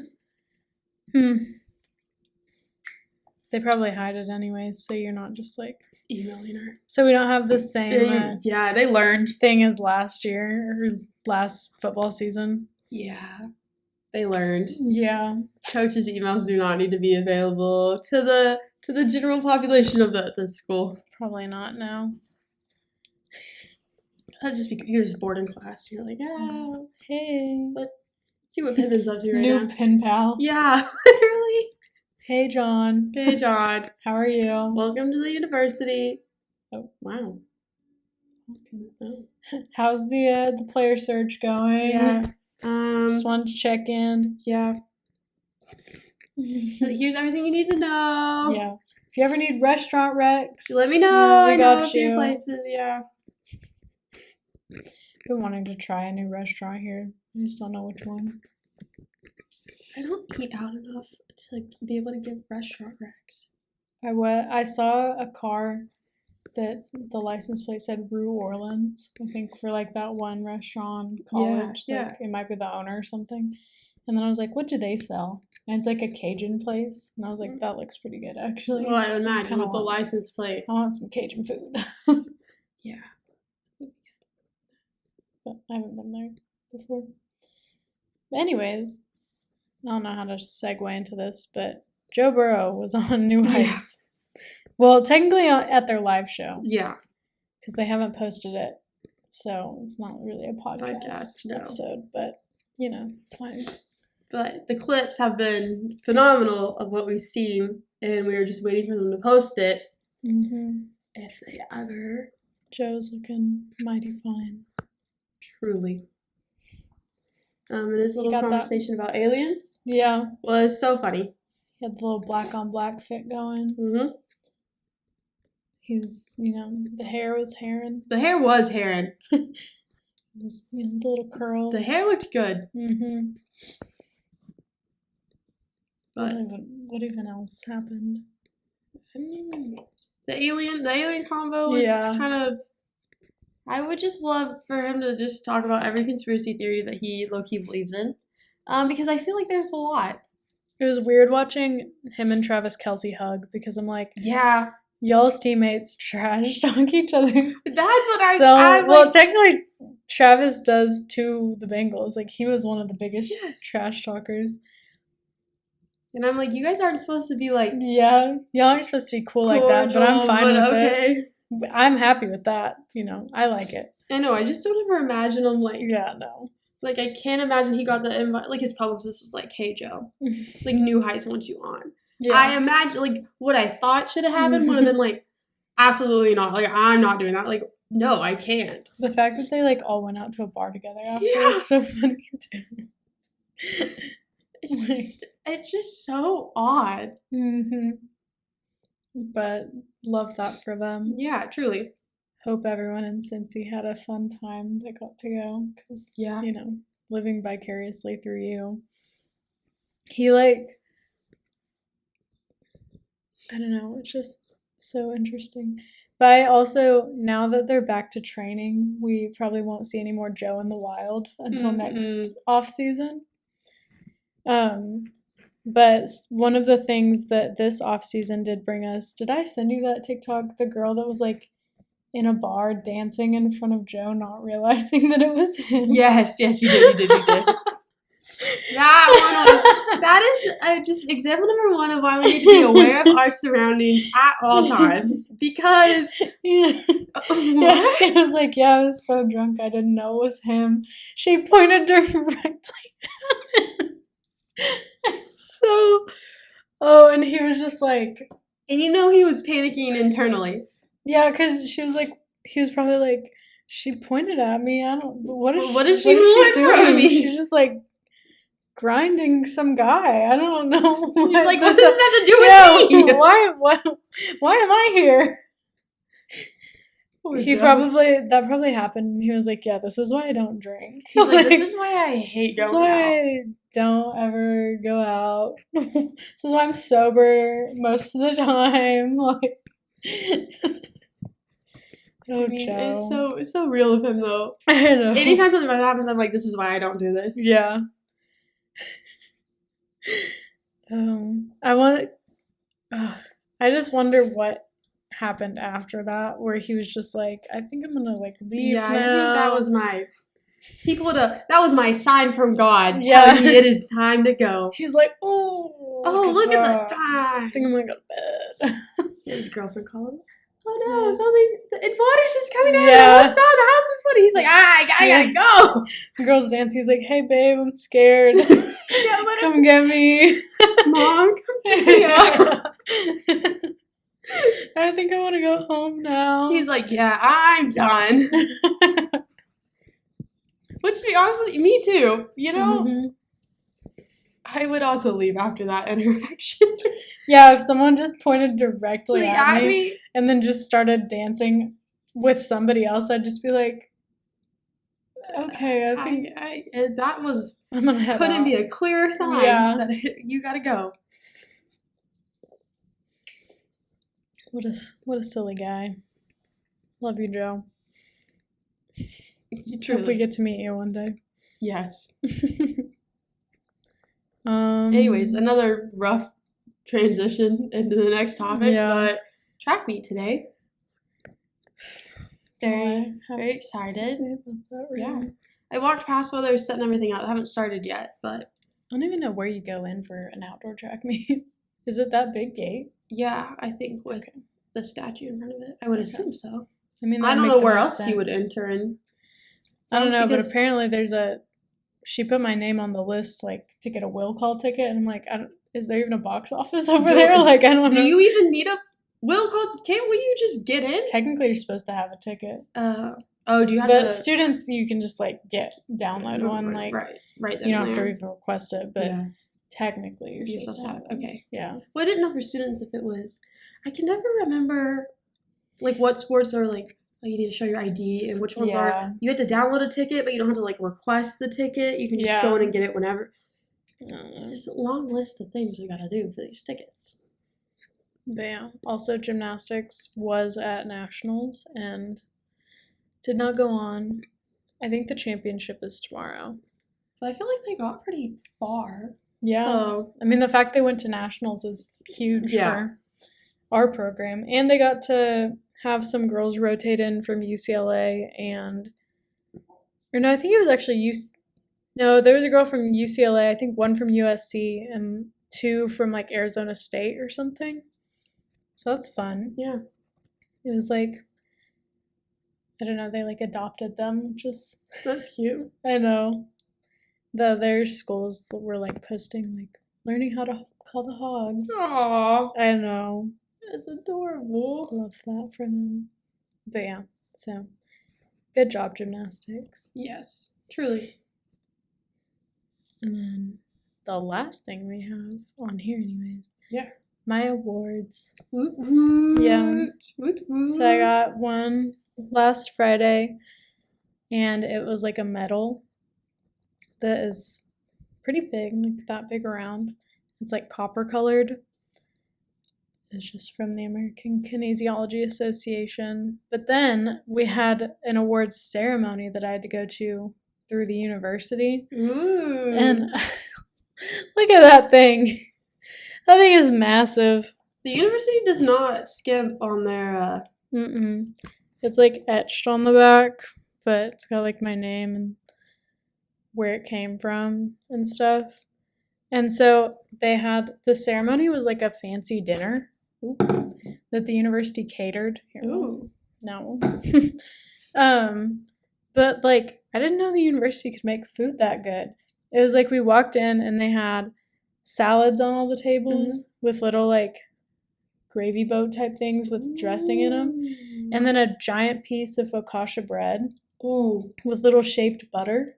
Speaker 1: They probably hide it anyways, so you're not just like
Speaker 2: Emailing her.
Speaker 1: So we don't have the same
Speaker 2: yeah, they learned
Speaker 1: thing as last year or last football season.
Speaker 2: Yeah, they learned.
Speaker 1: Yeah,
Speaker 2: Coaches' emails do not need to be available to the general population of the school.
Speaker 1: probably not. No.
Speaker 2: That'd just be you're just bored in class. You're like,
Speaker 1: Hey.
Speaker 2: let's see what Pippin's up to right
Speaker 1: New
Speaker 2: now.
Speaker 1: pen pal.
Speaker 2: Yeah, literally.
Speaker 1: Hey, John.
Speaker 2: Hey, John.
Speaker 1: How are you?
Speaker 2: Welcome to the university.
Speaker 1: Oh,
Speaker 2: wow.
Speaker 1: How's the player search going?
Speaker 2: Yeah.
Speaker 1: Just wanted to check in.
Speaker 2: Yeah. Here's everything you need to know.
Speaker 1: Yeah. If you ever need restaurant recs,
Speaker 2: Let me know.
Speaker 1: we
Speaker 2: I know
Speaker 1: got
Speaker 2: a few
Speaker 1: you.
Speaker 2: places. Yeah.
Speaker 1: Been wanting to try a new restaurant here. I just don't know which one.
Speaker 2: I don't eat out enough to be able to give restaurant recs.
Speaker 1: I saw a car that the license plate said Rue Orleans. I think for like that one restaurant college.
Speaker 2: Yeah.
Speaker 1: Like it might be the owner or something. And then I was like, what do they sell? And it's like a Cajun place. And I was like, that looks pretty good actually.
Speaker 2: Well, I would imagine
Speaker 1: Kinda
Speaker 2: with the
Speaker 1: want-
Speaker 2: license plate.
Speaker 1: I want some Cajun food.
Speaker 2: Yeah.
Speaker 1: But I haven't been there before. But anyways, I don't know how to segue into this, but Joe Burrow was on New Heights. Well, technically at their live show.
Speaker 2: Yeah.
Speaker 1: Because they haven't posted it. So it's not really a podcast
Speaker 2: no.
Speaker 1: episode. But, you know, it's fine.
Speaker 2: But the clips have been phenomenal of what we've seen, and we were just waiting for them to post it.
Speaker 1: Mm-hmm.
Speaker 2: If they ever.
Speaker 1: Joe's looking mighty fine.
Speaker 2: Truly. And his little
Speaker 1: got that-
Speaker 2: conversation about aliens
Speaker 1: Yeah.
Speaker 2: was so funny.
Speaker 1: He had the little black on black fit going.
Speaker 2: Mm-hmm.
Speaker 1: He's, you know, the hair was herring.
Speaker 2: The hair was herring.
Speaker 1: Just, you know, the little curls.
Speaker 2: The hair looked good.
Speaker 1: Mm-hmm.
Speaker 2: But
Speaker 1: What even else happened?
Speaker 2: the alien combo was kind of. I would just love for him to just talk about every conspiracy theory that he low-key believes in, because I feel like there's a lot.
Speaker 1: It was weird watching him and Travis Kelce hug because I'm like,
Speaker 2: Yeah.
Speaker 1: y'all's teammates trash talk each other.
Speaker 2: That's what
Speaker 1: I'm well,
Speaker 2: like,
Speaker 1: technically, Travis does to the Bengals. Like, he was one of the biggest
Speaker 2: Yes.
Speaker 1: trash talkers.
Speaker 2: And I'm like, you guys aren't supposed to be like
Speaker 1: Yeah, y'all aren't supposed to be cool like that, but I'm fine with it. I'm happy with that. You know, I like it.
Speaker 2: I know. I just don't ever imagine him like.
Speaker 1: Yeah, no.
Speaker 2: Like, I can't imagine he got the invite. Like, his publicist was like, "Hey, Joe, like, New Heights wants you on."
Speaker 1: Yeah.
Speaker 2: I imagine, like, what I thought should have happened would have been like, absolutely not. Like, I'm not doing that. Like, no, I can't.
Speaker 1: The fact that they like all went out to a bar together after is so funny too.
Speaker 2: It's just so odd.
Speaker 1: Mm-hmm. But love that for them.
Speaker 2: Yeah, truly.
Speaker 1: Hope everyone in Cincy had a fun time that got to go. Because,
Speaker 2: Yeah.
Speaker 1: you know, living vicariously through you. He, like, I don't know, it's just so interesting. But I also, now that they're back to training, we probably won't see any more Joe in the wild until next off season. But one of the things that this off season did bring us, did I send you that TikTok? The girl that was like in a bar dancing in front of Joe, not realizing that it was him.
Speaker 2: Yes, you did. That is just example number one of why we need to be aware of our surroundings at all times. Because
Speaker 1: yeah, she was like, yeah, I was so drunk I didn't know it was him. She pointed directly at him. And he was just like,
Speaker 2: and you know he was panicking internally.
Speaker 1: Yeah, because she was like, he was probably like, she pointed at me. I don't. What is
Speaker 2: she doing?
Speaker 1: From me? She's just like grinding some guy. I don't know.
Speaker 2: He's like, what does this have to do with me?
Speaker 1: Why am I here?
Speaker 2: Poor
Speaker 1: He
Speaker 2: Joe.
Speaker 1: that probably happened. And he was like, yeah, this is why I don't drink.
Speaker 2: He's like, this is why I hate
Speaker 1: this
Speaker 2: going
Speaker 1: is why
Speaker 2: out.
Speaker 1: I don't ever go out. This is why I'm sober most of the time. Like.
Speaker 2: I mean, it's so real of him though.
Speaker 1: I know.
Speaker 2: Anytime something like that happens, I'm like, this is why I don't do this.
Speaker 1: Yeah. I just wonder what happened after that, where he was just like, I think I'm gonna like leave now.
Speaker 2: I think that was that was my sign from God telling me it is time to go.
Speaker 1: He's like, oh,
Speaker 2: look at the time.
Speaker 1: I think I'm gonna go to bed.
Speaker 2: His girlfriend called him. Oh no, something, water's just coming out of the house is flooding. He's like, I gotta go.
Speaker 1: The girl's dancing. He's like, hey babe, I'm scared. Come get me.
Speaker 2: Mom, come see me.
Speaker 1: I think I want to go home now.
Speaker 2: He's like, yeah, I'm done. Which, to be honest with you, me too. You know, I would also leave after that interaction.
Speaker 1: Yeah, if someone just pointed directly at me and then just started dancing with somebody else, I'd just be like, okay, I think
Speaker 2: that was
Speaker 1: I'm gonna head
Speaker 2: couldn't
Speaker 1: out.
Speaker 2: be a clearer sign that you gotta go.
Speaker 1: What a silly guy. Love you, Joe. Hope we get to meet you one day.
Speaker 2: Yes. Anyways, another rough transition into the next topic, but track meet today. Very excited. Yeah. I walked past while they were setting everything up. I haven't started yet, but
Speaker 1: I don't even know where you go in for an outdoor track meet. Is it that big gate?
Speaker 2: Yeah, I think with the statue in front of it. I would assume so.
Speaker 1: I mean,
Speaker 2: I don't know where else you would enter in.
Speaker 1: I don't know, but apparently she put my name on the list, like, to get a will call ticket, and I'm like, is there even a box office over there? Like, I don't know.
Speaker 2: Do you even need a will call? Can't you just get in?
Speaker 1: Technically, you're supposed to have a ticket.
Speaker 2: Do you have
Speaker 1: But students, you can just, like, download one, like,
Speaker 2: right
Speaker 1: you don't have to even request it, but technically, you're supposed to have it.
Speaker 2: Okay.
Speaker 1: Yeah.
Speaker 2: Well, I didn't know for students if it was. I can never remember, like, what sports are, like, you need to show your ID, and which ones are. You have to download a ticket, but you don't have to, like, request the ticket. You can just go in and get it whenever. There's a long list of things we gotta do for these tickets.
Speaker 1: But yeah. Also, gymnastics was at nationals and did not go on. I think the championship is tomorrow.
Speaker 2: But I feel like they got pretty far.
Speaker 1: Yeah.
Speaker 2: So,
Speaker 1: I mean, the fact they went to nationals is huge
Speaker 2: Yeah.
Speaker 1: for our program. And they got to have some girls rotate in from UCLA or no, I think it was actually no, there was a girl from UCLA, I think one from USC and two from like Arizona State or something. So that's fun.
Speaker 2: yeah.
Speaker 1: It was like, I don't know, they like adopted them, just
Speaker 2: That's cute.
Speaker 1: I know. Their schools were like posting like learning how to call the hogs.
Speaker 2: Aww.
Speaker 1: I know.
Speaker 2: That's adorable.
Speaker 1: Love that for them. But yeah, so good job, gymnastics.
Speaker 2: Yes. Truly.
Speaker 1: And then the last thing we have on here, anyways.
Speaker 2: Yeah.
Speaker 1: My awards.
Speaker 2: Woot woot.
Speaker 1: Yeah.
Speaker 2: Woot woot.
Speaker 1: So I got one last Friday, and it was like a medal that is pretty big, like that big around. It's like copper colored. It's just from the American Kinesiology Association. But then we had an awards ceremony that I had to go to through the university.
Speaker 2: Ooh.
Speaker 1: And look at that thing. That thing is massive.
Speaker 2: The university does not skimp on their
Speaker 1: It's like etched on the back, but it's got like my name and where it came from and stuff. And so the ceremony was like a fancy dinner that the university catered. Here,
Speaker 2: Ooh.
Speaker 1: no. But like I didn't know the university could make food that good. It was like we walked in and they had salads on all the tables with little like gravy boat type things with dressing in them, and then a giant piece of focaccia bread with little shaped butter.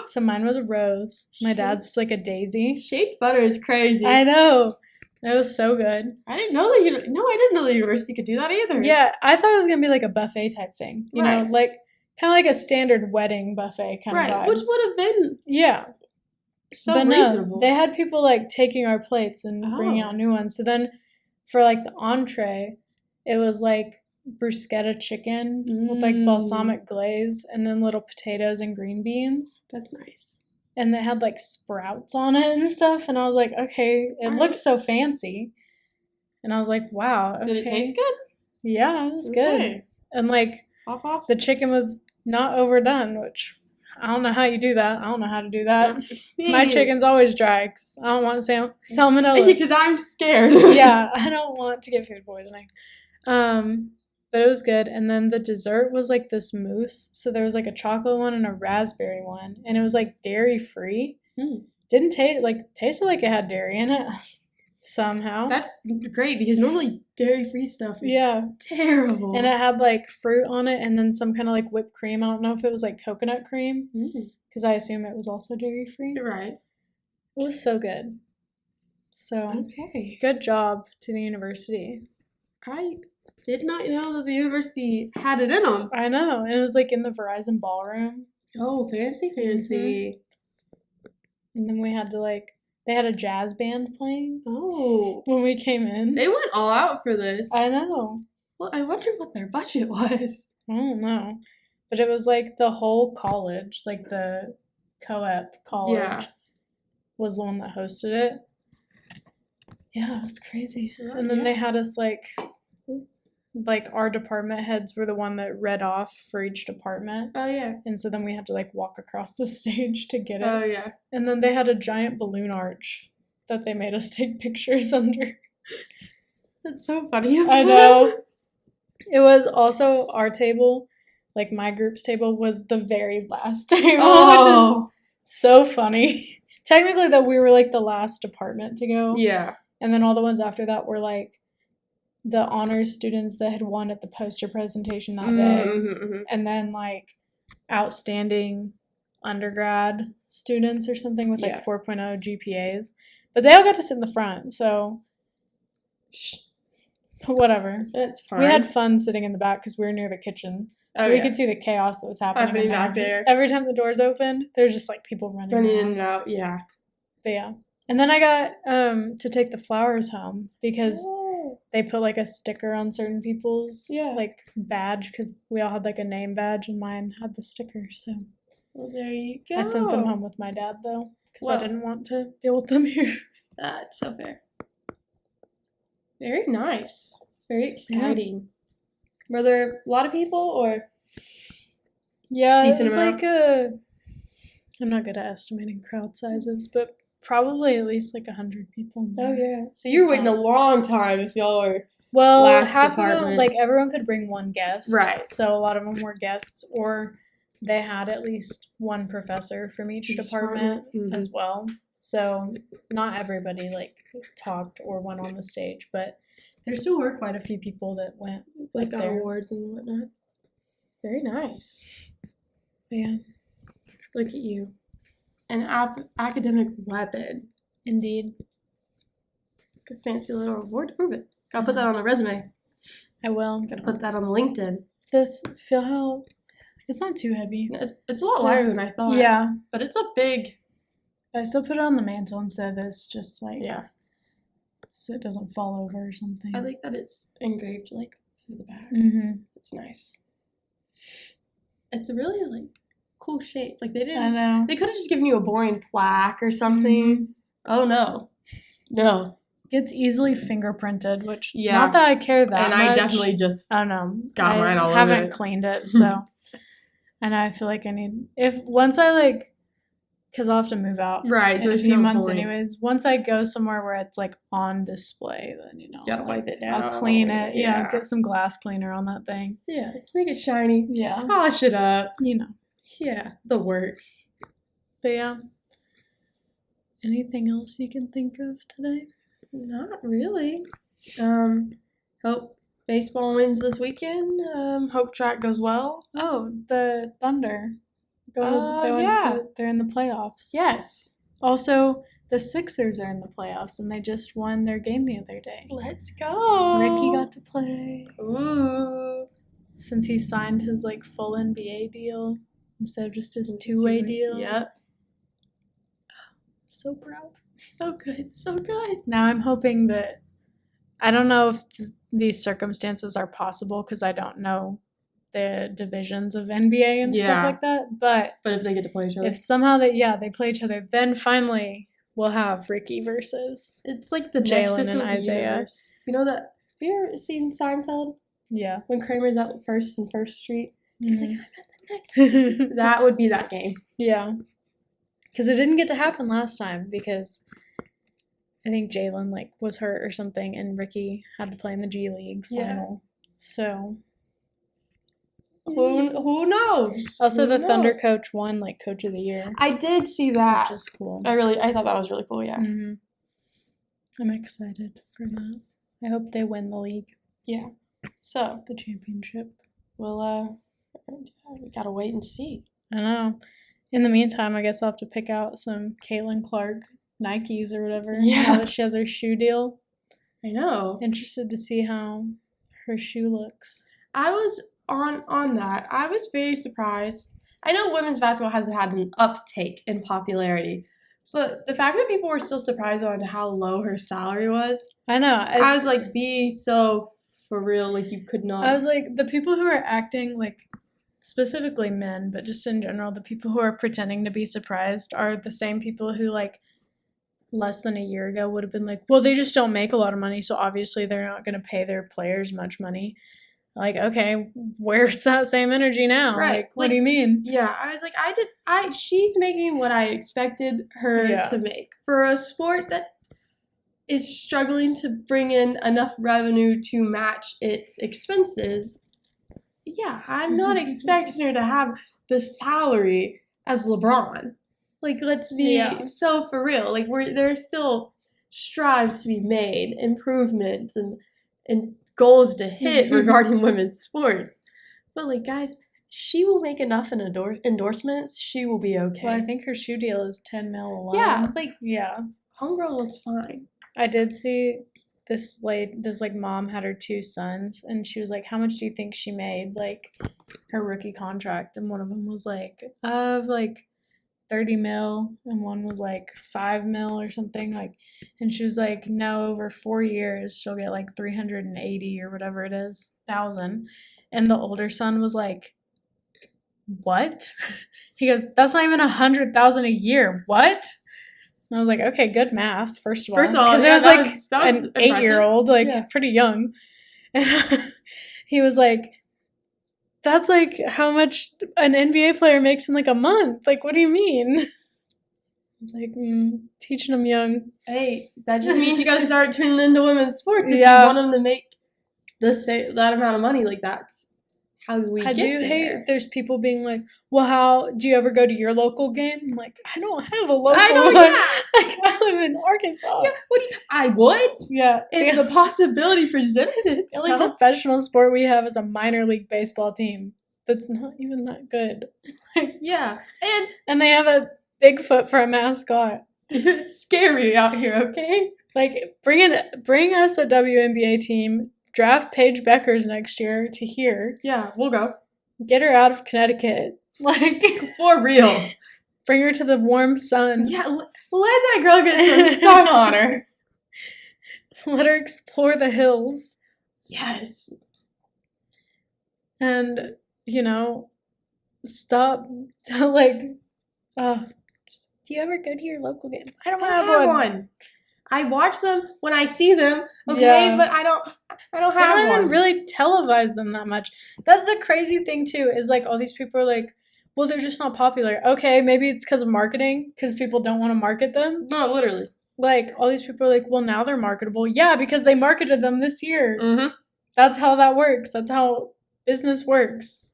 Speaker 1: So mine was a rose. My dad's just like a daisy.
Speaker 2: Shaped butter is crazy.
Speaker 1: I know. It was so good.
Speaker 2: I didn't know I didn't know the university could do that either.
Speaker 1: Yeah, I thought it was gonna be like a buffet type thing. You know, like kind of like a standard wedding buffet kind of vibe.
Speaker 2: Which would have been so
Speaker 1: but
Speaker 2: reasonable.
Speaker 1: No, they had people like taking our plates and bringing out new ones. So then for like the entree, it was like bruschetta chicken with like balsamic glaze and then little potatoes and green beans.
Speaker 2: That's nice.
Speaker 1: And they had like sprouts on it and stuff. And I was like, okay, it looked so fancy. And I was like, wow. Okay.
Speaker 2: Did it taste good?
Speaker 1: Yeah, it was good. And like
Speaker 2: off.
Speaker 1: The chicken was not overdone, which I don't know how you do that. I don't know how to do that. My chicken's always dry because I don't want salmonella.
Speaker 2: Because I'm scared.
Speaker 1: Yeah, I don't want to get food poisoning. But it was good. And then the dessert was like this mousse. So there was like a chocolate one and a raspberry one. And it was like dairy free. Didn't tasted like it had dairy in it somehow.
Speaker 2: That's great because normally dairy free stuff is terrible.
Speaker 1: And it had like fruit on it and then some kind of like whipped cream. I don't know if it was like coconut cream because I assume it was also dairy free.
Speaker 2: Right.
Speaker 1: It was so good. So good job to the university.
Speaker 2: I did not know that the university had it in them.
Speaker 1: I know. And it was like in the Verizon ballroom.
Speaker 2: Oh, fancy.
Speaker 1: And then we had to they had a jazz band playing.
Speaker 2: Oh.
Speaker 1: When we came in.
Speaker 2: They went all out for this.
Speaker 1: I know.
Speaker 2: Well, I wonder what their budget was.
Speaker 1: I don't know. But it was like the whole college, like the co-ep college was the one that hosted it. Yeah, it was crazy. And then they had us like our department heads were the one that read off for each department.
Speaker 2: Oh, yeah.
Speaker 1: And so then we had to walk across the stage to get it.
Speaker 2: Oh, yeah.
Speaker 1: And then they had a giant balloon arch that they made us take pictures under.
Speaker 2: That's so funny.
Speaker 1: I know. It was also our table, like my group's table, was the very last table, which is so funny. Technically, that we were like the last department to go.
Speaker 2: Yeah.
Speaker 1: And then all the ones after that were like the honors students that had won at the poster presentation that day. And then like outstanding undergrad students or something with 4.0 GPAs. But they all got to sit in the front, so whatever.
Speaker 2: That's fine.
Speaker 1: We had fun sitting in the back because we were near the kitchen. So we could see the chaos that was happening
Speaker 2: back there.
Speaker 1: Every time the doors opened, there's just people running
Speaker 2: in and out. Yeah.
Speaker 1: But yeah. And then I got to take the flowers home because they put a sticker on certain people's badge because we all had a name badge and mine had the sticker. So
Speaker 2: well, there you go.
Speaker 1: I sent them home with my dad though because I didn't want to deal with them here.
Speaker 2: That's so fair. Very nice. Very exciting. Yeah. Were there a lot of people or?
Speaker 1: Yeah,
Speaker 2: decent
Speaker 1: it was
Speaker 2: amount?
Speaker 1: I'm not good at estimating crowd sizes, but probably at least like 100 people.
Speaker 2: Oh yeah. So you were waiting a long time if y'all were.
Speaker 1: Well,
Speaker 2: last
Speaker 1: half
Speaker 2: department.
Speaker 1: of them, like everyone could bring one guest.
Speaker 2: Right.
Speaker 1: So a lot of them were guests, or they had at least one professor from each department as well. So not everybody like talked or went on the stage, but there still were quite a few people that went
Speaker 2: like got awards and whatnot. Very nice.
Speaker 1: Yeah.
Speaker 2: Look at you. An academic weapon.
Speaker 1: Indeed.
Speaker 2: Good fancy little award to prove it. Gotta put that on the resume.
Speaker 1: I will.
Speaker 2: Gotta put that on LinkedIn.
Speaker 1: Feel how it's not too heavy.
Speaker 2: It's a lot lighter than I thought.
Speaker 1: Yeah.
Speaker 2: But it's a big.
Speaker 1: I still put it on the mantle instead of this, just like so it doesn't fall over or something.
Speaker 2: I like that it's engraved like through the back.
Speaker 1: Mm-hmm.
Speaker 2: It's nice. It's a really like cool shape. Like they didn't.
Speaker 1: I know.
Speaker 2: They could have just given you a boring plaque or something.
Speaker 1: Mm-hmm.
Speaker 2: Oh no.
Speaker 1: It's easily fingerprinted, which not that I care that
Speaker 2: and
Speaker 1: much.
Speaker 2: I definitely just
Speaker 1: I don't know.
Speaker 2: got mine all over it.
Speaker 1: I haven't cleaned it, so and I feel like I need once I like because I'll have to move out
Speaker 2: right. So
Speaker 1: in a few months anyways. Once I go somewhere where it's like on display, then
Speaker 2: gotta wipe it down.
Speaker 1: I'll clean it. Yeah, get some glass cleaner on that thing.
Speaker 2: Yeah, make it shiny.
Speaker 1: Yeah,
Speaker 2: polish it up.
Speaker 1: Yeah,
Speaker 2: the works.
Speaker 1: But yeah, anything else you can think of today?
Speaker 2: Not really. Hope baseball wins this weekend. Hope track goes well.
Speaker 1: Oh, the Thunder. They're in the playoffs.
Speaker 2: Yes.
Speaker 1: Also, the Sixers are in the playoffs, and they just won their game the other day.
Speaker 2: Let's go.
Speaker 1: Ricky got to play.
Speaker 2: Ooh.
Speaker 1: Since he signed his like full NBA deal instead of just his two-way deal.
Speaker 2: Yep.
Speaker 1: So proud.
Speaker 2: So good. So good.
Speaker 1: Now I'm hoping that I don't know if these circumstances are possible because I don't know the divisions of NBA and stuff like that. But
Speaker 2: if they get to play each other,
Speaker 1: if somehow they play each other, then finally we'll have Ricky versus
Speaker 2: it's like the
Speaker 1: Jalen and Isaiah.
Speaker 2: Universe. You know that? Have you ever seen Seinfeld?
Speaker 1: Yeah.
Speaker 2: When Kramer's out first in First Street, he's like, I'm at
Speaker 1: the
Speaker 2: next. That would be that game.
Speaker 1: Yeah. Because it didn't get to happen last time because I think Jalen like was hurt or something, and Ricky had to play in the G League final. So.
Speaker 2: Who knows?
Speaker 1: Also, the Thunder coach won like Coach of the Year.
Speaker 2: I did see that,
Speaker 1: which is cool.
Speaker 2: I thought that was really cool. Yeah.
Speaker 1: Mm-hmm. I'm excited for that. I hope they win the league.
Speaker 2: Yeah. So
Speaker 1: the championship.
Speaker 2: Well, we gotta wait and see.
Speaker 1: I know. In the meantime, I guess I'll have to pick out some Caitlin Clark Nikes or whatever.
Speaker 2: Yeah.
Speaker 1: Now that she has her shoe deal.
Speaker 2: I know.
Speaker 1: Interested to see how her shoe looks.
Speaker 2: I was on that. I was very surprised. I know women's basketball has had an uptake in popularity, but the fact that people were still surprised on how low her salary was.
Speaker 1: I know.
Speaker 2: I was like, be so for real. Like, you could not.
Speaker 1: I was like, the people who are acting like, specifically men, but just in general, the people who are pretending to be surprised are the same people who like less than a year ago would have been like, well, they just don't make a lot of money, so obviously they're not going to pay their players much money. Like, okay, where's that same energy now?
Speaker 2: Right.
Speaker 1: Like, what do you mean?
Speaker 2: Yeah, I was like, she's making what I expected her to make. For a sport that is struggling to bring in enough revenue to match its expenses, yeah, I'm not expecting her to have the salary as LeBron. Like, let's be so for real. Like, there are still strives to be made, improvements, and goals to hit regarding women's sports. But, like, guys, she will make enough in endorsements. She will be okay.
Speaker 1: Well, I think her shoe deal is $10 million alone.
Speaker 2: Yeah. Homegirl is fine.
Speaker 1: I did see this mom had her two sons, and she was like, how much do you think she made, like, her rookie contract? And one of them was like, like, 30 mil, and one was like 5 mil or something, like, and she was like, no, over 4 years she'll get like 380 or whatever it is thousand. And the older son was like, what? He goes, that's not even 100,000 a year. What? And I was like, okay, good math, first of all.
Speaker 2: First of all,
Speaker 1: because
Speaker 2: yeah,
Speaker 1: it was
Speaker 2: that
Speaker 1: like
Speaker 2: was- that was
Speaker 1: an
Speaker 2: impressive.
Speaker 1: 8-year-old, like
Speaker 2: Yeah.
Speaker 1: pretty young. And he was like, that's like how much an NBA player makes in like a month. Like, what do you mean? I was like, teaching them young.
Speaker 2: Hey, that just means you got to start tuning into women's sports if
Speaker 1: Yeah.
Speaker 2: you want them to make that amount of money. Like, that's how we
Speaker 1: I
Speaker 2: get
Speaker 1: do
Speaker 2: there.
Speaker 1: hate there's people being like, well, how do you ever go to your local game? I'm like, I don't have a local
Speaker 2: I know,
Speaker 1: one.
Speaker 2: yeah.
Speaker 1: Like, I live in Arkansas.
Speaker 2: Yeah, I would
Speaker 1: Yeah.
Speaker 2: if the possibility presented
Speaker 1: The only
Speaker 2: itself.
Speaker 1: professional sport we have is a minor league baseball team that's not even that good.
Speaker 2: Yeah,
Speaker 1: And they have a Bigfoot for a mascot.
Speaker 2: and scary out here. Okay.
Speaker 1: Like, bring us a WNBA team. Draft Paige Beckers next year to here.
Speaker 2: Yeah, we'll go
Speaker 1: Get her out of Connecticut. Like,
Speaker 2: for real.
Speaker 1: bring her to the warm sun.
Speaker 2: Yeah, let that girl get some sun on her.
Speaker 1: Let her explore the hills.
Speaker 2: Yes.
Speaker 1: And, stop to, like, do you ever go to your local game? I don't
Speaker 2: I
Speaker 1: have
Speaker 2: have
Speaker 1: one.
Speaker 2: one. I watch them when I see them, okay,
Speaker 1: Yeah.
Speaker 2: but I don't
Speaker 1: They
Speaker 2: have
Speaker 1: don't
Speaker 2: one.
Speaker 1: even really televise them that much. That's the crazy thing, too, is, like, all these people are like, well, they're just not popular. Okay, maybe it's because of marketing, because people don't want to market them.
Speaker 2: No, literally.
Speaker 1: Like, all these people are like, well, now they're marketable. Yeah, because they marketed them this year.
Speaker 2: Mm-hmm.
Speaker 1: That's how that works. That's how business works.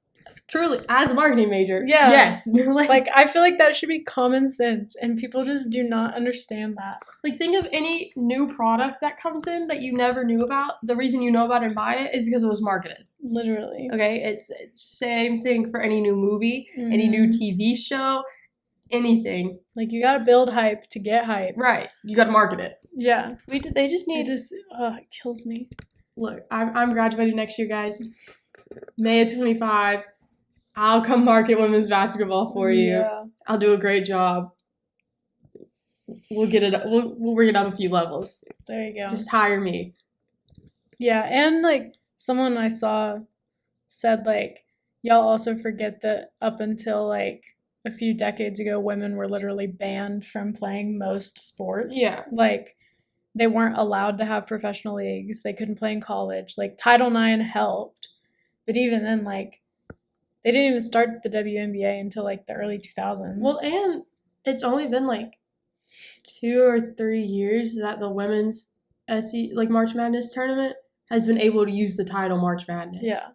Speaker 2: Truly, as a marketing major.
Speaker 1: Yeah.
Speaker 2: Yes.
Speaker 1: Like, I feel like that should be common sense, and people just do not understand that.
Speaker 2: Like, think of any new product that comes in that you never knew about. The reason you know about it and buy it is because it was marketed.
Speaker 1: Literally.
Speaker 2: Okay? It's same thing for any new movie, any new TV show, anything.
Speaker 1: Like, you gotta build hype to get hype.
Speaker 2: Right. You got to market it.
Speaker 1: Yeah.
Speaker 2: They just need...
Speaker 1: It kills me.
Speaker 2: Look, I'm graduating next year, guys. May of 25. I'll come market women's basketball for you.
Speaker 1: Yeah.
Speaker 2: I'll do a great job. We'll get it. We'll bring it up a few levels.
Speaker 1: There you go.
Speaker 2: Just hire me.
Speaker 1: Yeah, and, like, someone I saw said, like, y'all also forget that up until, like, a few decades ago, women were literally banned from playing most sports.
Speaker 2: Yeah.
Speaker 1: Like, they weren't allowed to have professional leagues. They couldn't play in college. Like, Title IX helped. But even then, like, they didn't even start the WNBA until, like, the early 2000s.
Speaker 2: Well, and it's only been like 2 or 3 years that the women's March Madness tournament has been able to use the title March Madness.
Speaker 1: Yeah.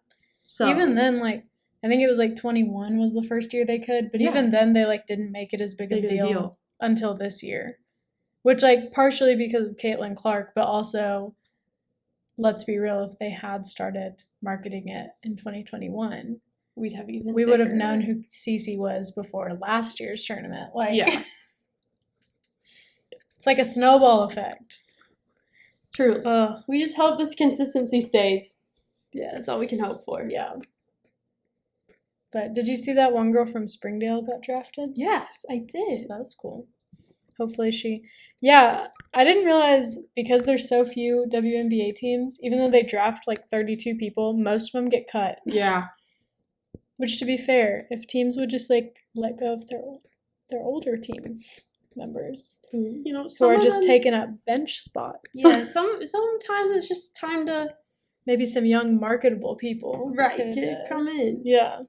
Speaker 2: So
Speaker 1: even then, like, I think it was, like, 21 was the first year they could. But
Speaker 2: Yeah.
Speaker 1: even then, they, like, didn't make it as big a
Speaker 2: Big a
Speaker 1: deal
Speaker 2: deal.
Speaker 1: until this year. Which, like, partially because of Caitlin Clark, but also, let's be real, if they had started marketing it in 2021,
Speaker 2: we'd have even.
Speaker 1: we would have
Speaker 2: bigger-
Speaker 1: known who Cece was before last year's tournament. Like,
Speaker 2: Yeah.
Speaker 1: It's like a snowball effect.
Speaker 2: True. We just hope this consistency stays.
Speaker 1: Yes.
Speaker 2: That's all we can hope for.
Speaker 1: Yeah. But did you see that one girl from Springdale got drafted?
Speaker 2: Yes, I
Speaker 1: So
Speaker 2: did.
Speaker 1: that was cool. Hopefully she... Yeah, I didn't realize because there's so few WNBA teams, even though they draft like 32 people, most of them get cut.
Speaker 2: Yeah.
Speaker 1: Which, to be fair, if teams would just like let go of their older team members
Speaker 2: You know,
Speaker 1: who
Speaker 2: some
Speaker 1: are
Speaker 2: of
Speaker 1: just
Speaker 2: them-
Speaker 1: taking up bench spots.
Speaker 2: Yeah. Sometimes it's just time to
Speaker 1: Maybe some young marketable people. could,
Speaker 2: come in.
Speaker 1: Yeah.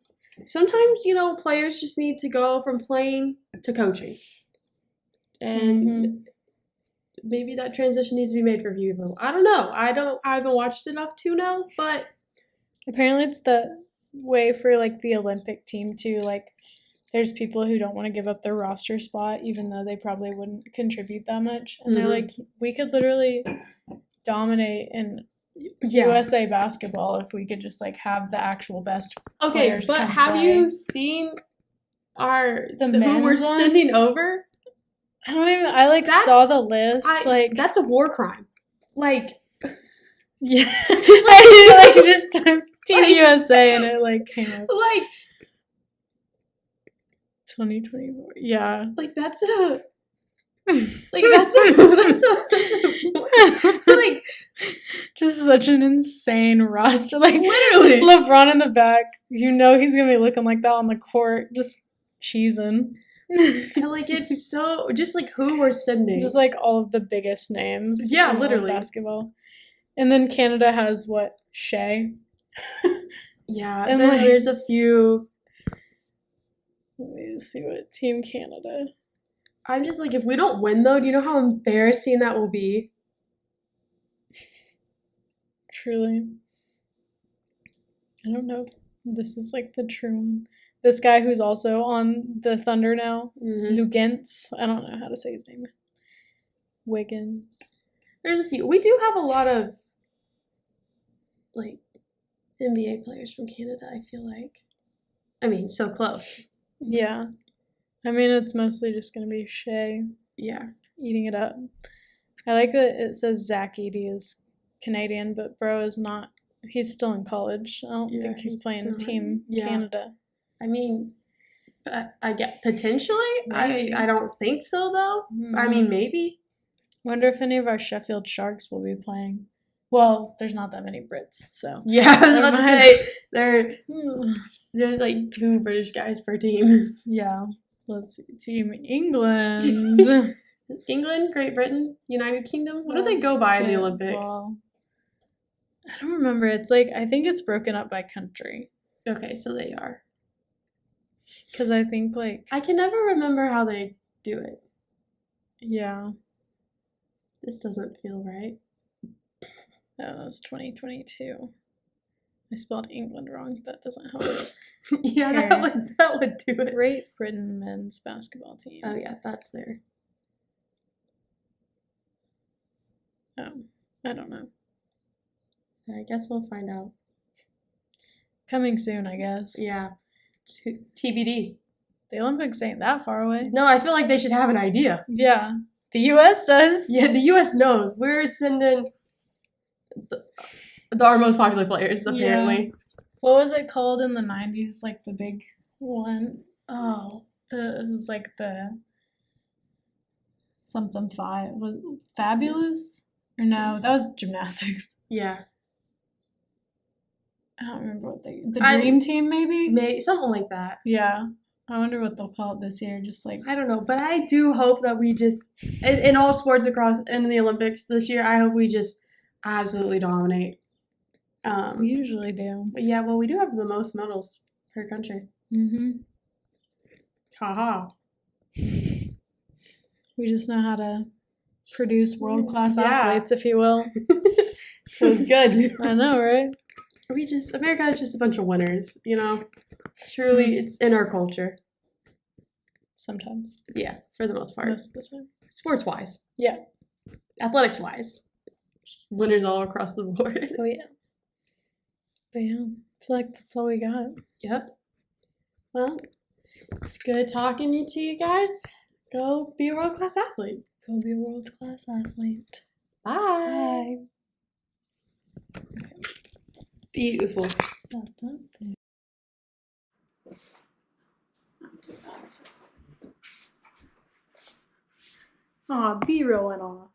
Speaker 2: Sometimes, players just need to go from playing to coaching. And maybe that transition needs to be made for people. I don't know. I haven't watched enough to know, but
Speaker 1: Apparently it's the way for like the Olympic team too. Like there's people who don't want to give up their roster spot even though they probably wouldn't contribute that much. And they're like, we could literally dominate in USA basketball if we could just like have the actual best
Speaker 2: Okay,
Speaker 1: players
Speaker 2: but
Speaker 1: come
Speaker 2: have
Speaker 1: play.
Speaker 2: you seen who
Speaker 1: men's
Speaker 2: we're
Speaker 1: one?
Speaker 2: sending over?
Speaker 1: I don't even I like
Speaker 2: That's-
Speaker 1: saw the list. Like
Speaker 2: that's a war crime. Like
Speaker 1: yeah. I like just typed Team
Speaker 2: Like-
Speaker 1: USA and it like came up
Speaker 2: like
Speaker 1: 2024. Yeah.
Speaker 2: like that's a like that's a like
Speaker 1: Just such an insane roster. Like
Speaker 2: literally.
Speaker 1: LeBron in the back. You know he's gonna be looking like that on the court, just cheesing.
Speaker 2: And like it's so just like who we're sending.
Speaker 1: Just like all of the biggest names.
Speaker 2: Yeah,
Speaker 1: in, like,
Speaker 2: literally.
Speaker 1: basketball. And then Canada has what? Shea.
Speaker 2: Yeah,
Speaker 1: And,
Speaker 2: there's a few.
Speaker 1: Let me see what Team Canada.
Speaker 2: I'm just like, if we don't win though, do you know how embarrassing that will be?
Speaker 1: Truly. I don't know if this is like the true one. This guy who's also on the Thunder now, Lugentz. I don't know how to say his name. Wiggins.
Speaker 2: There's a few. We do have a lot of like NBA players from Canada, I feel like. I mean, so close.
Speaker 1: Yeah. I mean, it's mostly just going to be Shea.
Speaker 2: Yeah.
Speaker 1: Eating it up. I like that it says Zach Edey is Canadian, but bro is not. He's still in college. I don't think he's playing
Speaker 2: not.
Speaker 1: Team Canada.
Speaker 2: I mean, I get potentially.
Speaker 1: Maybe.
Speaker 2: I don't think so though. I mean, maybe.
Speaker 1: Wonder if any of our Sheffield Sharks will be playing. Well, there's not that many Brits, so.
Speaker 2: Yeah, I was about to say there's like 2 British guys per team.
Speaker 1: Yeah. Let's see. Team England.
Speaker 2: England, Great Britain, United Kingdom. What do they go by in the Olympics?
Speaker 1: I don't remember. It's like, I think it's broken up by country.
Speaker 2: Okay, so they are.
Speaker 1: Because I think like.
Speaker 2: I can never remember how they do it.
Speaker 1: Yeah.
Speaker 2: This doesn't feel right.
Speaker 1: Oh, that was 2022. I spelled England wrong. That doesn't help.
Speaker 2: Yeah, that would do it.
Speaker 1: Great Britain men's basketball team.
Speaker 2: Oh yeah, that's there.
Speaker 1: Oh, I don't know.
Speaker 2: I guess we'll find out.
Speaker 1: Coming soon, I guess.
Speaker 2: Yeah. TBD.
Speaker 1: The Olympics ain't that far away.
Speaker 2: No, I feel like they should have an idea.
Speaker 1: Yeah. The U.S. does.
Speaker 2: Yeah, the U.S. knows. We're sending our most popular players, apparently.
Speaker 1: Yeah. What was it called in the 90s? Like the big one? Oh, it was like the something was Fabulous? Or no, that was gymnastics.
Speaker 2: Yeah.
Speaker 1: I don't remember what the Dream Team maybe?
Speaker 2: Maybe something like that.
Speaker 1: Yeah. I wonder what they'll call it this year. Just like
Speaker 2: I don't know, but I do hope that we just in all sports across in the Olympics this year. I hope we just absolutely dominate.
Speaker 1: We usually do.
Speaker 2: But yeah, well, we do have the most medals per country. Haha.
Speaker 1: We just know how to produce world-class athletes, if you will.
Speaker 2: Feels good.
Speaker 1: I know, right?
Speaker 2: America is just a bunch of winners, you know? Truly, it's in our culture.
Speaker 1: Sometimes.
Speaker 2: Yeah, for the most part.
Speaker 1: Most of the time.
Speaker 2: Sports-wise.
Speaker 1: Yeah.
Speaker 2: Athletics-wise. Winners all across the board.
Speaker 1: Oh, yeah. But yeah, I feel like that's all we got.
Speaker 2: Yep. Well, it's good talking to you guys. Go be a world-class athlete.
Speaker 1: Go be a world-class athlete.
Speaker 2: Bye.
Speaker 1: Okay.
Speaker 2: Beautiful.
Speaker 1: Aw, B-roll went off.